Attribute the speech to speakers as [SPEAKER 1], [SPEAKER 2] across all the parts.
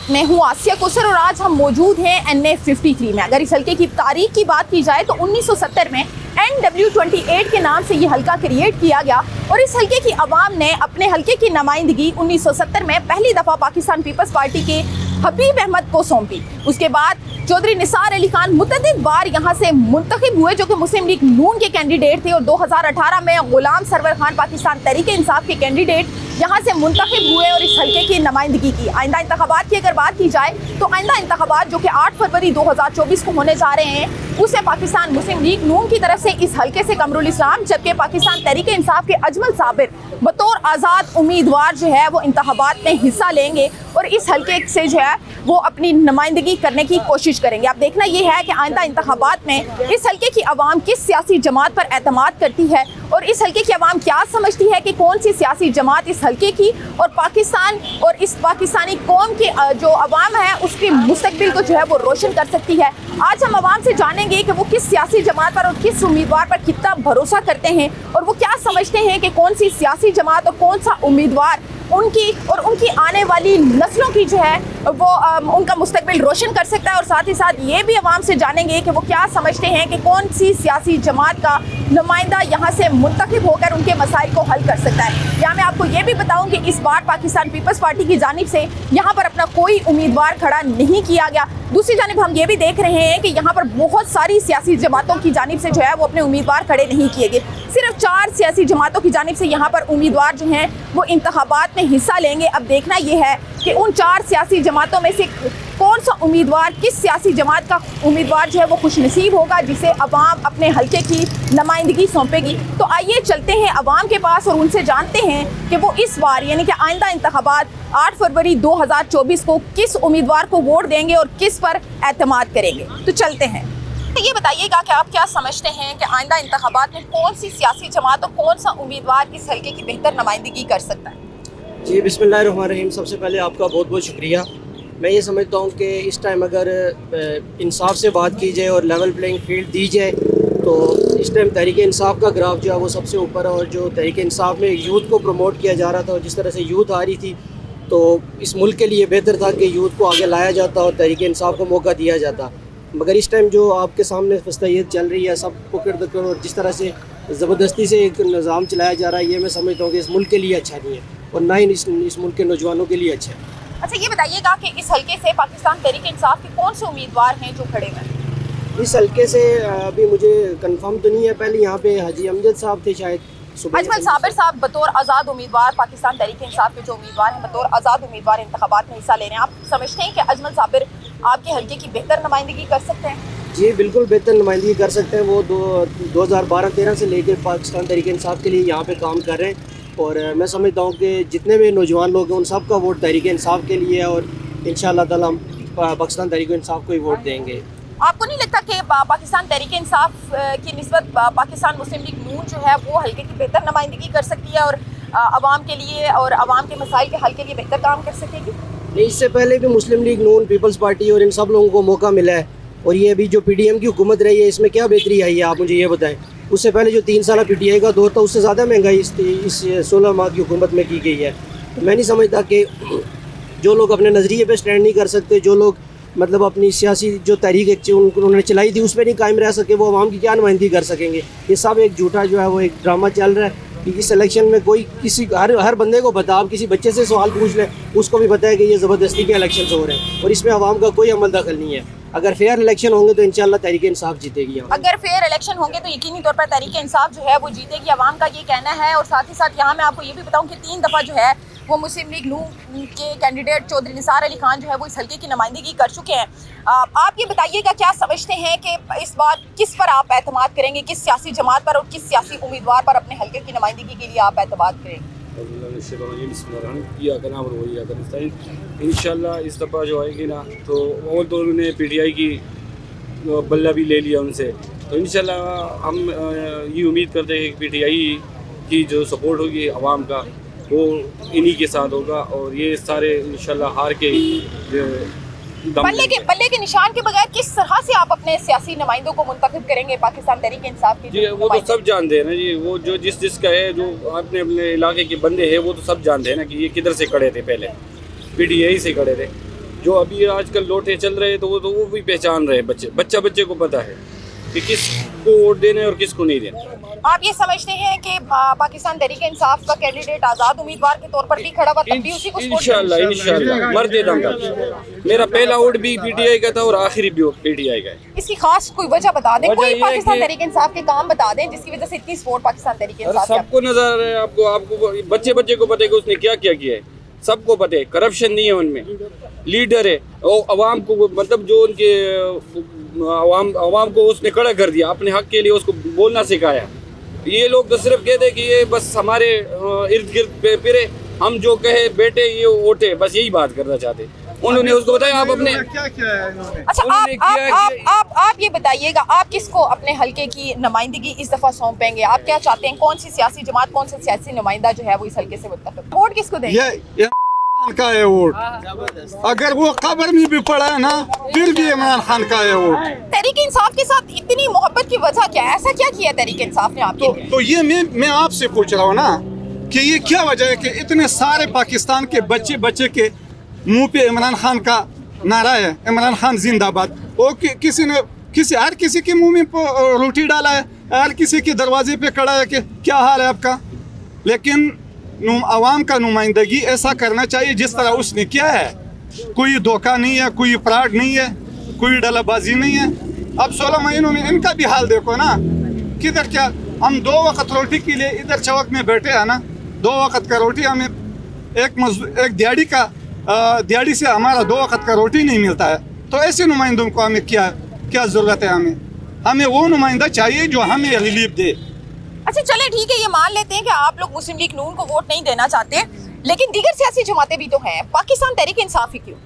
[SPEAKER 1] साथ मैं हूँ आसिया कोसर और आज हम मौजूद हैं NA 53 में। अगर इस हल्के की तारीख की बात की जाए तो 1970 में NW28 के नाम से ये हल्का क्रिएट किया गया और इस हल्के की आवाम ने अपने हल्के की नुमाइंदगी 1970 में पहली दफ़ा पाकिस्तान पीपल्स पार्टी के हबीब अहमद को सौंपी। उसके बाद चौधरी निसार अली खान मुतअद्दिद बार यहाँ से मुंतखब हुए जो कि मुस्लिम लीग नून के कैंडिडेट थे और 2018 में गुलाम सरवर खान पाकिस्तान तहरीक इंसाफ के कैंडिडेट यहाँ से मुंतखब हुए और इस हल्के की नुमाइंदगी की। आइंदा इंतखाबात की अगर बात की जाए तो आइंदा इंतखाबात जो कि 8 फरवरी 2024 को होने जा रहे हैं उसे पाकिस्तान मुस्लिम लीग नून की तरफ से इस हल्के से कमरुल इस्लाम जबकि पाकिस्तान तहरीक इंसाफ के अजमल साबिर बतौर आज़ाद उम्मीदवार जो है वो इंतखाबात में हिस्सा लेंगे और इस हल्के से जो है वो अपनी नुमाइंदगी करने की कोशिश करेंगे। अब देखना ये है कि आइंदा इंतखाबात में इस हल्के की आवाम किस सियासी जमात पर एतमाद करती है और इस हल्के की आवाम क्या समझती है कि कौन सी सियासी जमात इस हल्के की और पाकिस्तान और इस पाकिस्तानी कौम की जो आवाम है उसकी मुस्तकबिल को जो है वो रोशन कर सकती है। आज हम आवाम से जानेंगे कि वो किस सियासी जमात पर और किस उम्मीदवार पर कितना भरोसा करते हैं और वो क्या समझते हैं कि कौन सी सियासी जमात और कौन सा उम्मीदवार उनकी आने वाली नस्लों की जो है वो उनका मुस्तकबिल रोशन कर सकता है। और साथ ही साथ ये भी आवाम से जानेंगे कि वो क्या समझते हैं कि कौन सी सियासी जमात का नुमाइंदा यहाँ से मुंतखब होकर उनके मसाइल को हल कर सकता है। यहाँ मैं आपको ये भी बताऊँ कि इस बार पाकिस्तान पीपल्स पार्टी की जानिब से यहाँ पर अपना कोई उम्मीदवार खड़ा नहीं किया गया। दूसरी जानिब हम ये भी देख रहे हैं कि यहाँ पर बहुत सारी सियासी जमातों की जानिब से जो है वो अपने उम्मीदवार खड़े नहीं किए गए। सिर्फ 4 सियासी जमातों की जानिब से यहाँ पर उम्मीदवार जो हैं वो इंतखाबात में हिस्सा लेंगे। अब देखना ये है कि उन 4 सियासी जमातों में से कौन सा उम्मीदवार किस सियासी जमात का उम्मीदवार जो है वो खुशनसीब होगा जिसे अवाम अपने हल्के की नुमाइंदगी सौंपेगी। तो आइए चलते हैं अवाम के पास और उनसे जानते हैं कि वो इस बार यानी कि आइंदा इंतखाबात 8 फरवरी 2024 को किस उम्मीदवार को वोट देंगे और किस पर एतमाद करेंगे। तो चलते हैं। ये बताइएगा कि आप क्या समझते हैं कि आइंदा इंतखाबात में कौन सी सियासी जमात और कौन सा उम्मीदवार इस हल्के की बेहतर नुमाइंदगी कर सकता है?
[SPEAKER 2] जी बिस्मिल्लाहिर्रहमानिर्रहीम। सबसे पहले आपका बहुत बहुत शुक्रिया। मैं ये समझता हूँ कि इस टाइम अगर इंसाफ से बात की जाए और लेवल प्लेइंग फील्ड दी जाए तो इस टाइम तहरीक इंसाफ का ग्राफ जो है वो सबसे ऊपर है और जो तहरीक इंसाफ में यूथ को प्रमोट किया जा रहा था और जिस तरह से यूथ आ रही थी तो इस मुल्क के लिए बेहतर था कि यूथ को आगे लाया जाता और तहरीक इंसाफ को मौका दिया जाता। मगर इस टाइम जो आपके सामने फस्तैयत चल रही है सब पकड़ दकड़ और जिस तरह से ज़बरदस्ती से एक निज़ाम चलाया जा रहा है ये मैं समझता हूँ कि इस मुल्क के लिए अच्छा नहीं है और ना ही इस मुल्क के नौजवानों के लिए अच्छा है।
[SPEAKER 1] अच्छा ये बताइएगा कि इस हल्के से पाकिस्तान तहरीक इंसाफ के कौन से उम्मीदवार हैं जो खड़े हैं?
[SPEAKER 2] इस हल्के से अभी मुझे कंफर्म तो नहीं है। पहले यहाँ पे हाजी अमजद साहब थे शायद।
[SPEAKER 1] अजमल साबिर साहब बतौर आज़ाद उम्मीदवार पाकिस्तान तहरीक इंसाफ के जो उम्मीदवार हैं बतौर आज़ाद उम्मीदवार इंतखाबात में हिस्सा ले रहे हैं। आप समझते हैं कि अजमल साबिर आपके हल्के की बेहतर नुमाइंदगी कर सकते हैं?
[SPEAKER 2] जी बिल्कुल बेहतर नुमाइंदगी कर सकते हैं। वो 2012-13 से लेकर पाकिस्तान तहरीक इंसाफ के लिए यहाँ पे काम कर रहे हैं और मैं समझता हूँ कि जितने भी नौजवान लोग हैं उन सब का वोट तहरीक इंसाफ के लिए है और इंशाअल्लाह ताला हम पाकिस्तान तहरीक इंसाफ को ही वोट देंगे।
[SPEAKER 1] आपको नहीं लगता कि पाकिस्तान तहरीक इंसाफ की निस्बत पाकिस्तान मुस्लिम लीग नून जो है वो हल्के की बेहतर नुमाइंदगी कर सकती है और आवाम के लिए और आवाम के मसाइल के हल के लिए बेहतर काम कर सकेगी?
[SPEAKER 2] नहीं, इससे पहले भी मुस्लिम लीग नून पीपल्स पार्टी और इन सब लोगों को मौका मिला है और ये अभी जो PDM की हुकूमत रही है इसमें क्या बेहतरी आई है आप मुझे ये बताएं। उससे पहले जो 3 साल PTI का दौर था उससे ज़्यादा महंगाई इस 16 माह की हुकूमत में की गई है। मैं नहीं समझता कि जो लोग अपने नज़रिए पे स्टैंड नहीं कर सकते, जो लोग मतलब अपनी सियासी जो तहरीक उन्होंने चलाई थी उस पर नहीं कायम रह सके वो आवाम की क्या नुमाइंदगी कर सकेंगे। ये सब एक झूठा जो है वो एक ड्रामा चल रहा है कि इस इलेक्शन में कोई किसी हर बंदे को पता, आप किसी बच्चे से सवाल पूछ लें उसको भी पता है कि ये ज़बरदस्ती के इलेक्शन हो रहे हैं और इसमें आवाम का कोई अमल दखल नहीं है। अगर फेयर इलेक्शन होंगे तो इंशाल्लाह तहरीक इंसाफ जीतेगी।
[SPEAKER 1] अगर फेयर इलेक्शन होंगे तो यकीनी तौर पर तहरीक इंसाफ जो है वो जीतेगी, आवाम का ये कहना है। और साथ ही साथ यहाँ मैं आपको ये भी बताऊँ कि 3 दफ़ा जो है वो मुस्लिम लीग नून के कैंडिडेट चौधरी निसार अली खान जो है वो इस हल्के की नुमाइंदगी कर चुके हैं। आप ये बताइएगा क्या समझते हैं कि इस बार किस पर आप एतमाद करेंगे, किस सियासी जमात पर और किस सियासी उम्मीदवार पर अपने हल्के की नुमाइंदगी के लिए आप एतमाद करेंगे?
[SPEAKER 3] इंशाल्लाह इस दफ़ा जो आएगी ना तो और तो उन्होंने PTI की बल्ला भी ले लिया उनसे तो इंशाल्लाह हम ये उम्मीद करते हैं कि PTI की जो सपोर्ट होगी आवाम का वो इन्हीं के साथ होगा और ये सारे इंशाल्लाह हार के
[SPEAKER 1] बल्ले के निशान के बगैर किस तरह से आप अपने सियासी नुमाइंदों को मुंतखब करेंगे पाकिस्तान तहरीक इंसाफ की?
[SPEAKER 3] जी वो तो सब जानते हैं ना जी, वो जो जिसका है जो अपने अपने इलाके के बंदे हैं वो तो सब जानते हैं ना कि ये किधर से खड़े थे। पहले PTI से खड़े थे जो अभी आजकल लोटे चल रहे हैं तो वो भी पहचान रहे हैं बच्चे को पता है कि किसको वोट देने और किसको नहीं देने।
[SPEAKER 1] आप ये समझते हैं कि पाकिस्तान तहरीक-ए-इंसाफ का कैंडिडेट आज़ाद उम्मीदवार के तौर पर भी खड़ा हुआ तब भी उसी को
[SPEAKER 3] इंशाल्लाह मर देता हूँ। मेरा पहला वोट भी पीटीआई का था और आखिरी भी पीटीआई का है।
[SPEAKER 1] इसकी खास कोई वजह बता दें,
[SPEAKER 3] वजह
[SPEAKER 1] कोई
[SPEAKER 3] ये है
[SPEAKER 1] पाकिस्तान
[SPEAKER 3] कि-
[SPEAKER 1] तहरीक-ए-इंसाफ के काम बता दें जिसकी वजह से इतनी सपोर्ट पाकिस्तान तहरीक-ए-इंसाफ की
[SPEAKER 3] सबको नजर आ रहा है, आपको बच्चे को पता है कि उसने क्या क्या किया है, सबको पता है। करप्शन नहीं है उनमें, लीडर है और अवाम को मतलब जो उनके अवाम को उसने खड़ा कर दिया, अपने हक के लिए उसको बोलना सिखाया। ये लोग तो सिर्फ कहते हैं कि ये बस हमारे इर्द गिर्द फिरे, हम जो कहे बेटे ये वोटे, बस यही बात करना चाहते। उन्होंने उसको बताया आप अपने
[SPEAKER 4] क्या किया है इन्होंने?
[SPEAKER 1] अच्छा
[SPEAKER 3] उन्होंने किया कि-
[SPEAKER 1] आप ये बताइएगा, आप किसको अपने हलके की नुमाइंदगी इस दफा सौंपेंगे? आप क्या चाहते हैं, कौन सी सियासी जमात, कौन सा सियासी नुमाइंदा जो है वो इस हलके से मुत्तफिक? वोट किसको देंगे?
[SPEAKER 4] ये का है वोट। अगर वो कब्र में भी पड़ा है ना फिर भी इमरान खान का है वोट।
[SPEAKER 1] तहरीक इंसाफ के साथ इतनी मोहब्बत की वजह क्या है? ऐसा क्या किया तहरीक इंसाफ ने आपके लिए?
[SPEAKER 4] तो ये मैं आपसे पूछ रहा हूँ ना कि ये क्या वजह है कि इतने सारे पाकिस्तान के बच्चे के मुंह पे इमरान खान का नारा है, इमरान खान जिंदाबाद। वो हर किसी के मुंह में रोटी डाला है, हर किसी के दरवाजे पे खड़ा है कि क्या हाल है आपका। लेकिन आवाम का नुमाइंदगी ऐसा करना चाहिए जिस तरह उसने किया है। कोई धोखा नहीं है, कोई फ्रॉड नहीं है, कोई डलाबाजी नहीं है। अब 16 महीनों में इनका भी हाल देखो ना, किधर क्या हम 2 वक्त रोटी के लिए इधर चौक में बैठे हैं ना, 2 वक्त का रोटी हमें एक दिहाड़ी से हमारा 2 वक्त का रोटी नहीं मिलता है। तो ऐसे नुमाइंदों को हमें क्या ज़रूरत है? हमें वो नुमाइंदा चाहिए जो हमें रिलीफ दे।
[SPEAKER 1] अच्छा चले ठीक है, ये मान लेते हैं कि आप लोग मुस्लिम लीग नून को वोट नहीं देना चाहते, लेकिन दीगर सियासी जमातें भी तो हैं। पाकिस्तान तहरीक इंसाफ ही क्यों?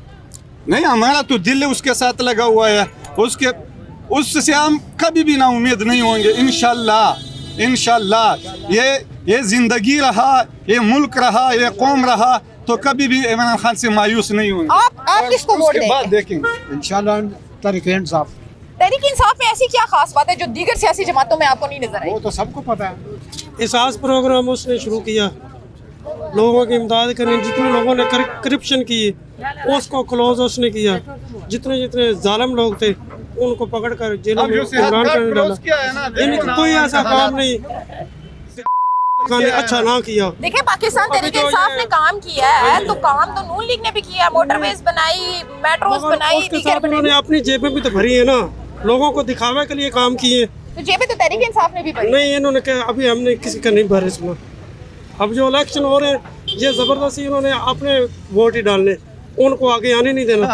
[SPEAKER 4] नहीं, हमारा तो दिल उसके साथ लगा हुआ है, उससे हम कभी भी ना उम्मीद नहीं होंगे। इंशाल्लाह ये जिंदगी रहा, ये मुल्क रहा, ये कौम रहा तो कभी भी इमरान खान से मायूस नहीं होंगे।
[SPEAKER 1] आप किसको वोट
[SPEAKER 4] उसके बाद
[SPEAKER 1] देंगे?
[SPEAKER 4] देखेंगे
[SPEAKER 2] इंशाल्लाह तहरीक इंसाफ।
[SPEAKER 1] तहरीक इंसाफ में ऐसी क्या खास बात है जो दीगर सियासी जमातों में आपको नहीं नजर आई?
[SPEAKER 2] वो तो सबको पता है।
[SPEAKER 5] एहसास प्रोग्राम उसने शुरू किया, लोगों की इमदाद करने, जितने लोगों ने करप्शन किए उसको क्लोज उसने किया, जितने जालिम लोग थे उनको पकड़ कर जेलों में इमरान खान ने डाला। इनका कोई ऐसा काम नहीं अच्छा ना किया।
[SPEAKER 1] देखिए पाकिस्तान तहरीक इंसाफ ने काम किया है, तो काम तो नून लीग ने भी किया, मोटरवेज बनाई, मेट्रोज बनाई,
[SPEAKER 5] उसके
[SPEAKER 1] दीगर
[SPEAKER 5] साथ उन्होंने अपनी जेबें भी तो भरी है ना, लोगों को दिखावे के लिए काम किए।
[SPEAKER 1] तो जेबें तो तहरीक इंसाफ ने भी भरी।
[SPEAKER 5] नहीं, इन्होंने क्या अभी हमने किसी का नहीं भरे सुना। अब जो इलेक्शन हो रहे हैं ये जबरदस्ती इन्होंने अपने वोट ही डालने, उनको आगे आने नहीं देना।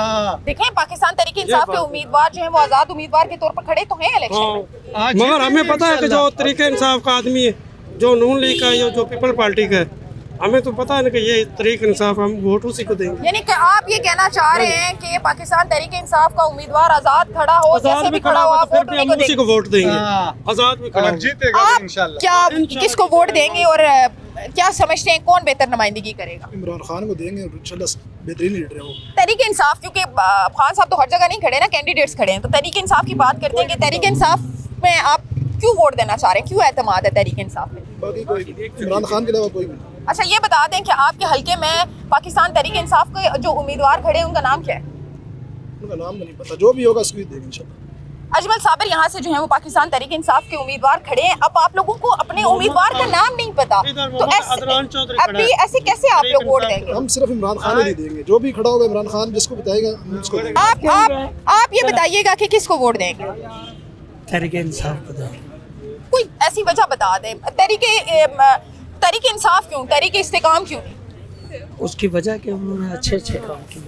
[SPEAKER 1] देखें पाकिस्तान तहरीक इंसाफ के उम्मीदवार जो हैं वो आजाद उम्मीदवार के तौर पर खड़े तो हैं इलेक्शन में।
[SPEAKER 5] हाँ, मगर हमें पता है कि जो तरीके इंसाफ का आदमी है, जो नून लीग का है या जो पीपल पार्टी का है, हमें तो पता है ना कि ये तरीके इंसाफ हम वोट उसी को देंगे।
[SPEAKER 1] यानी कि आप ये कहना चाह रहे हैं कि पाकिस्तान तहरीक इंसाफ का उम्मीदवार आजाद खड़ा हो, जैसे
[SPEAKER 5] आजाद
[SPEAKER 1] भी
[SPEAKER 5] भी
[SPEAKER 1] खड़ा हो, आप
[SPEAKER 5] फिर
[SPEAKER 1] वोट
[SPEAKER 5] भी
[SPEAKER 1] उन्हीं
[SPEAKER 5] हम
[SPEAKER 1] को
[SPEAKER 5] उसी
[SPEAKER 1] देंगे।
[SPEAKER 5] को वोट देंगे। आजाद भी खड़ा हो।
[SPEAKER 4] जीतेगा
[SPEAKER 1] आप
[SPEAKER 4] इंशाल्लाह।
[SPEAKER 1] क्या किसको वोट देंगे और क्या समझते हैं कौन बेहतर नुमाइंदगी करेगा?
[SPEAKER 6] इमरान खान को देंगे, इंशाल्लाह बेहतरीन लीडर है वो।
[SPEAKER 1] तहरीक इंसाफ, क्योंकि खान साहब तो हर जगह नहीं खड़े ना, कैंडिडेट्स खड़े हैं, तो तहरीक इंसाफ की बात करते हैं कि तहरीक इंसाफ में आप क्यों वोट देना चाह रहे हैं, क्यों एतमाद है तहरीक इंसाफ में?
[SPEAKER 6] बाकी कोई इमरान खान के अलावा कोई नहीं।
[SPEAKER 1] अच्छा ये बता दें कि आपके हलके में पाकिस्तान तहरीक इंसाफ के जो उम्मीदवार खड़े हैं उनका नाम क्या है?
[SPEAKER 6] उनका नाम तो नहीं पता, जो भी होगा उसको ही देंगे इंशाल्लाह।
[SPEAKER 1] अजमल साबिर यहाँ से जो है वो पाकिस्तान तहरीक इंसाफ के उम्मीदवार खड़े हैं। अब आप लोगों को अपने उम्मीदवार का नाम नहीं पता, तो अभी ऐसे कैसे आप लोग वोट देंगे?
[SPEAKER 6] हम सिर्फ इमरान खान ही देंगे, जो भी खड़ा होगा इमरान खान जिसको बताएगा हम उसको देंगे।
[SPEAKER 1] आप ये बताइएगा कि किसको वोट देंगे?
[SPEAKER 7] तहरीक इंसाफ को देंगे।
[SPEAKER 1] कोई ऐसी वजह बता दें, तहरीक इंसाफ क्यों, तहरीक इस्तेकाम क्यों नहीं?
[SPEAKER 7] उसकी वजह कि उन्होंने अच्छे काम किए।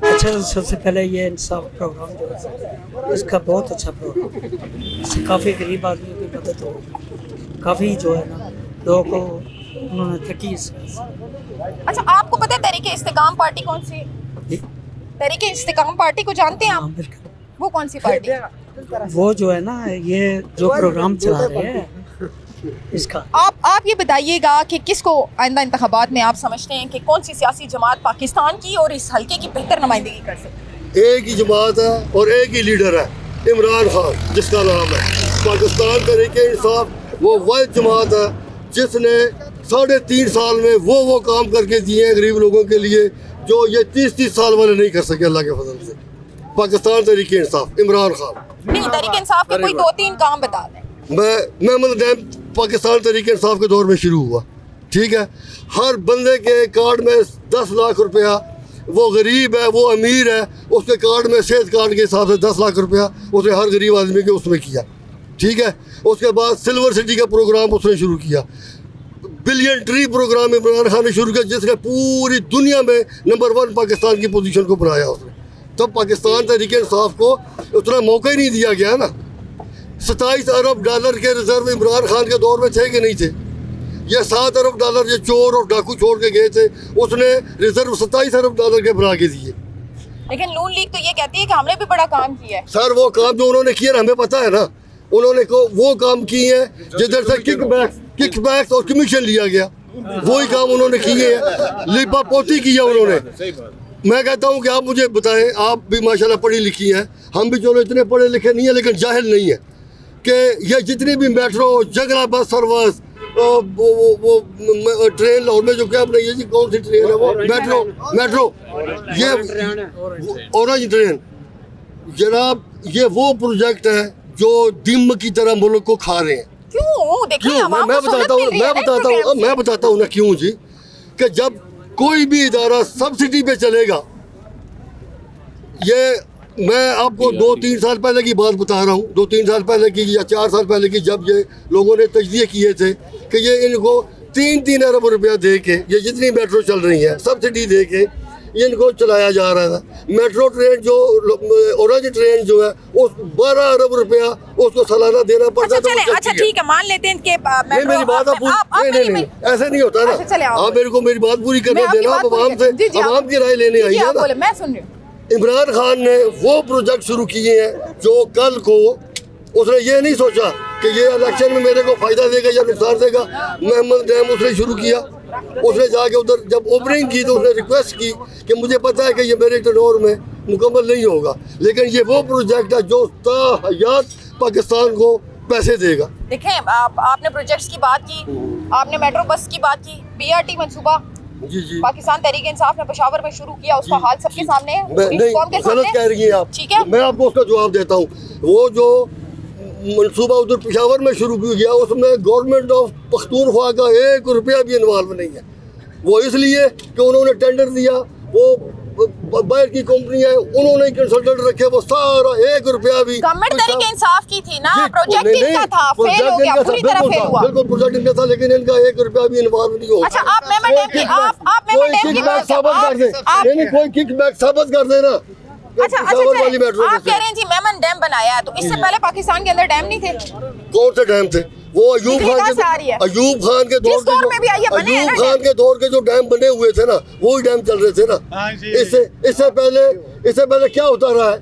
[SPEAKER 7] अच्छा, सबसे पहले ये इंसाफ प्रोग्राम जो है इसका बहुत अच्छा प्रोग्राम है, इससे काफ़ी गरीब आदमियों की मदद हो, काफ़ी जो है ना लोगों को उन्होंने तकीस।
[SPEAKER 1] अच्छा आपको पता है तहरीक इस्तेकाम पार्टी कौन सी है? तहरीक इस्तेकाम पार्टी को जानते हैं
[SPEAKER 7] हाँ,
[SPEAKER 1] आप?
[SPEAKER 7] बिल्कुल।
[SPEAKER 1] वो कौन सी पार्टी है?
[SPEAKER 7] वो जो है ना ये जो प्रोग्राम चला रहे हैं इसका।
[SPEAKER 1] आप ये बताइएगा कि किसको आइंदा इंतखाबात में आप समझते हैं कि कौन सी सियासी जमात पाकिस्तान की और इस हल्के की बेहतर नुमाइंदगी कर सकती है?
[SPEAKER 8] एक ही जमात है और एक ही लीडर है, इमरान खान जिसका नाम है। पाकिस्तान तहरीक इंसाफ वो वाहिद जमात है जिसने 3.5 साल में वो काम करके दिए हैं गरीब लोगों के लिए जो ये 30-30 साल वाले नहीं कर सके अल्लाह के फजल से। पाकिस्तान तहरीक इंसाफ, इमरान खान।
[SPEAKER 1] नहीं, तहरीक इंसाफ के कोई 2-3 काम बता दें।
[SPEAKER 8] मैं डैम पाकिस्तान तहरीक इंसाफ के दौर में शुरू हुआ, ठीक है। हर बंदे के कार्ड में 10 लाख रुपया, वो गरीब है वो अमीर है, उसके कार्ड में सेहत कार्ड के हिसाब से 10 लाख रुपया उसने हर गरीब आदमी के उसमें किया, ठीक है। उसके बाद सिल्वर सिटी का प्रोग्राम उसने शुरू किया, billion tree program Imran Khan ने शुरू किया, जिसने पूरी दुनिया में नंबर 1 पाकिस्तान की पोजीशन को बनाया उसने। तब पाकिस्तान तहरीक इंसाफ को उतना मौका ही नहीं दिया गया ना। 27 अरब डॉलर के रिजर्व इमरान खान के दौर में थे कि नहीं थे? ये 7 अरब डॉलर ये चोर और डाकू छोड़ के गए थे, उसने रिजर्व 27 अरब डॉलर के बना के दिए।
[SPEAKER 1] लेकिन नून लीग तो ये कहती है कि हमने भी बड़ा काम किया है।
[SPEAKER 8] सर वो काम जो उन्होंने किया ना, हमें पता है ना, उन्होंने वो काम किए हैं जिधर से किकबैक्स और कमीशन लिया गया, वही काम उन्होंने किए हैं। लिपा पोती किया उन्होंने। मैं कहता हूँ कि आप मुझे बताएं, आप भी माशाल्लाह पढ़ी लिखी हैं, हम भी चलो इतने पढ़े लिखे नहीं है लेकिन जाहिल नहीं है, कि ये जितनी भी मेट्रो, जंगला बस सर्विस, वो ट्रेन लाहौर में जो क्या बनाई है जी, कौन सी ट्रेन है वो? मेट्रो ये ऑरेंज ट्रेन जनाब, ये वो प्रोजेक्ट है जो दिम की तरह मुल्क को खा रहे हैं।
[SPEAKER 1] क्यों? देखिए
[SPEAKER 8] क्यों? मैं बताता हूँ ना क्यों जी। कि जब कोई भी इदारा सब्सिडी पे चलेगा, ये मैं आपको 2-3 साल पहले की बात बता रहा हूँ, 2-3 साल पहले की या 4 साल पहले की, जब ये लोगों ने तजज़िये किए थे कि ये इनको 3-3 अरब रुपया दे के ये जितनी मेट्रो चल रही है सब्सिडी दे के इनको चलाया जा रहा था। मेट्रो ट्रेन जो ऑरेंज ट्रेन जो है उस 12 अरब रुपया उसको सालाना देना पड़ता है।
[SPEAKER 1] अच्छा ठीक है, मान लेते हैं कि
[SPEAKER 8] नहीं, मेरी बात आप नहीं, ऐसे नहीं होता ना। आप मेरे को मेरी बात पूरी करने देना, आप आवाम से आवाम की राय लेने आई है ना।
[SPEAKER 1] मैं सुन रही हूँ।
[SPEAKER 8] इमरान खान ने वो प्रोजेक्ट शुरू किए हैं जो कल को उसने ये नहीं सोचा कि ये इलेक्शन में मेरे को फ़ायदा देगा या नुकसान देगा। महमद डैम उसने शुरू किया, उसने जाके उधर जब ओपनिंग की तो उसने रिक्वेस्ट की कि मुझे पता है कि ये मेरे टेन्योर में मुकम्मल नहीं होगा, लेकिन ये वो प्रोजेक्ट है जो ताहयात पाकिस्तान को पैसे देगा।
[SPEAKER 1] देखें, आपने प्रोजेक्ट्स की बात की, आपने मेट्रो बस की बात की, BRT मंसूबा
[SPEAKER 8] जी
[SPEAKER 1] पाकिस्तान तहरीक इंसाफ ने पेशावर में शुरू किया, उसका हाल सबके सामने है।
[SPEAKER 8] नहीं, गलत कह रही हैं आप,
[SPEAKER 1] ठीक है,
[SPEAKER 8] मैं आपको उसका जवाब देता हूँ। वो जो मंसूबा उधर पेशावर में शुरू किया उसमें गवर्नमेंट ऑफ पख्तूनख्वा का 1 रुपया भी इन्वॉल्व नहीं है। वो इसलिए कि उन्होंने टेंडर दिया, वो बाहर की कंपनी है, उन्होंने कंसल्टेंट रखे, वो सारा 1 रुपया भी
[SPEAKER 1] गवर्नमेंट तहरीक इंसाफ की थी ना, प्रोजेक्ट इनका था, फेल हो गया, पूरी तरह फेल हुआ।
[SPEAKER 8] बिल्कुल प्रोजेक्ट इनका था, लेकिन इनका 1 रुपया भी इन्वॉल्व नहीं होगा।
[SPEAKER 1] अच्छा, आप मेमन डैम की बात
[SPEAKER 8] साबित कर दे, कोई किकबैक साबित कर देना।
[SPEAKER 1] अच्छा, आप कह रहे हैं जी मेमन डैम बनाया है, तो इससे पहले पाकिस्तान के अंदर डैम नहीं थे?
[SPEAKER 8] कौन से डैम थे? वो अयूब खान के दौर के जो डैम बने हुए थे ना, वही डैम चल रहे थे ना। इससे पहले क्या होता रहा है?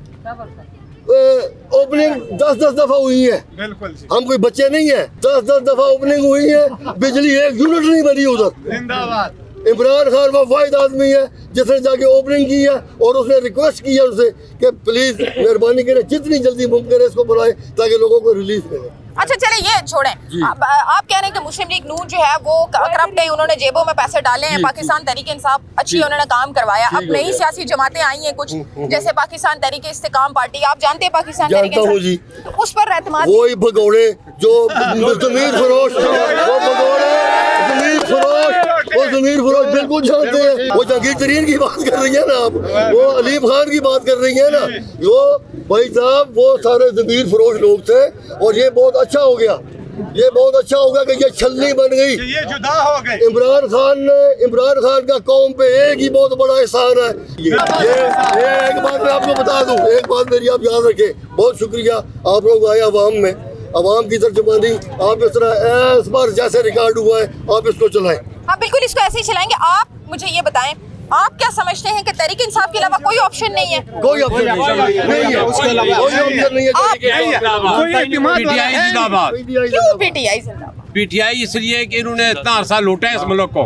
[SPEAKER 8] ओपनिंग 10-10 दफा हुई है। बिल्कुल, हम कोई बच्चे नहीं है। 10-10 दफा ओपनिंग हुई है, बिजली 1 यूनिट नहीं बनी उधर। जिंदाबाद। इमरान खान वो वाहिद आदमी है जिसने जाके ओपनिंग की है और उसने रिक्वेस्ट की है उनसे कि प्लीज मेहरबानी करें जितनी जल्दी मुमकिन है इसको बनाए ताकि लोगों को रिलीफ मिले।
[SPEAKER 1] अच्छा चले ये छोड़ें, आप कह रहे हैं कि मुस्लिम लीग नून जो है वो करप्ट है, उन्होंने जेबों में पैसे डाले हैं। पाकिस्तान तहरीक इंसाफ अच्छी उन्होंने काम करवाया। अब नई सियासी जमातें आई हैं कुछ, जैसे पाकिस्तान तहरीक इस्तेकाम पार्टी, आप जानते हैं पाकिस्तान तहरीक इंसाफ, तो उस पर रहतमाद
[SPEAKER 8] वही भगोड़े जो ज़मीर फरोश, वो ज़मीर फरोश बिल्कुल जानते हैं। वो जहांगीर तरीन की बात कर रही है ना आप, वो अलीम खान की बात कर रही है ना, वो भाई साहब वो सारे ज़मीर फरोश लोग थे। और ये बहुत अच्छा हो गया, ये बहुत अच्छा हो गया कि ये छलनी बन गई, ये जुदा हो गए। इमरान खान का कौम पे एक ही बहुत बड़ा एहसान है। ये एक बात मैं आपको बता दूं, एक बात मेरी आप याद रखें। बहुत शुक्रिया आप लोग आए अवाम में, अवाम की तर्जुमानी आप इस तरह इस बार जैसे रिकॉर्ड हुआ है आप इसको चलाएं।
[SPEAKER 1] हाँ बिल्कुल, इसको ऐसे ही चलाएंगे। आप मुझे ये बताएं, आप क्या समझते हैं कि तहरीक इंसाफ के अलावा कोई ऑप्शन नहीं है?
[SPEAKER 8] कोई ऑप्शन नहीं है, उसके अलावा कोई ऑप्शन नहीं है।
[SPEAKER 1] क्यों पीटीआई जिंदाबाद?
[SPEAKER 9] पीटीआई इसलिए कि इन्होंने इतना अरसा लूटा है इस मुल्क को,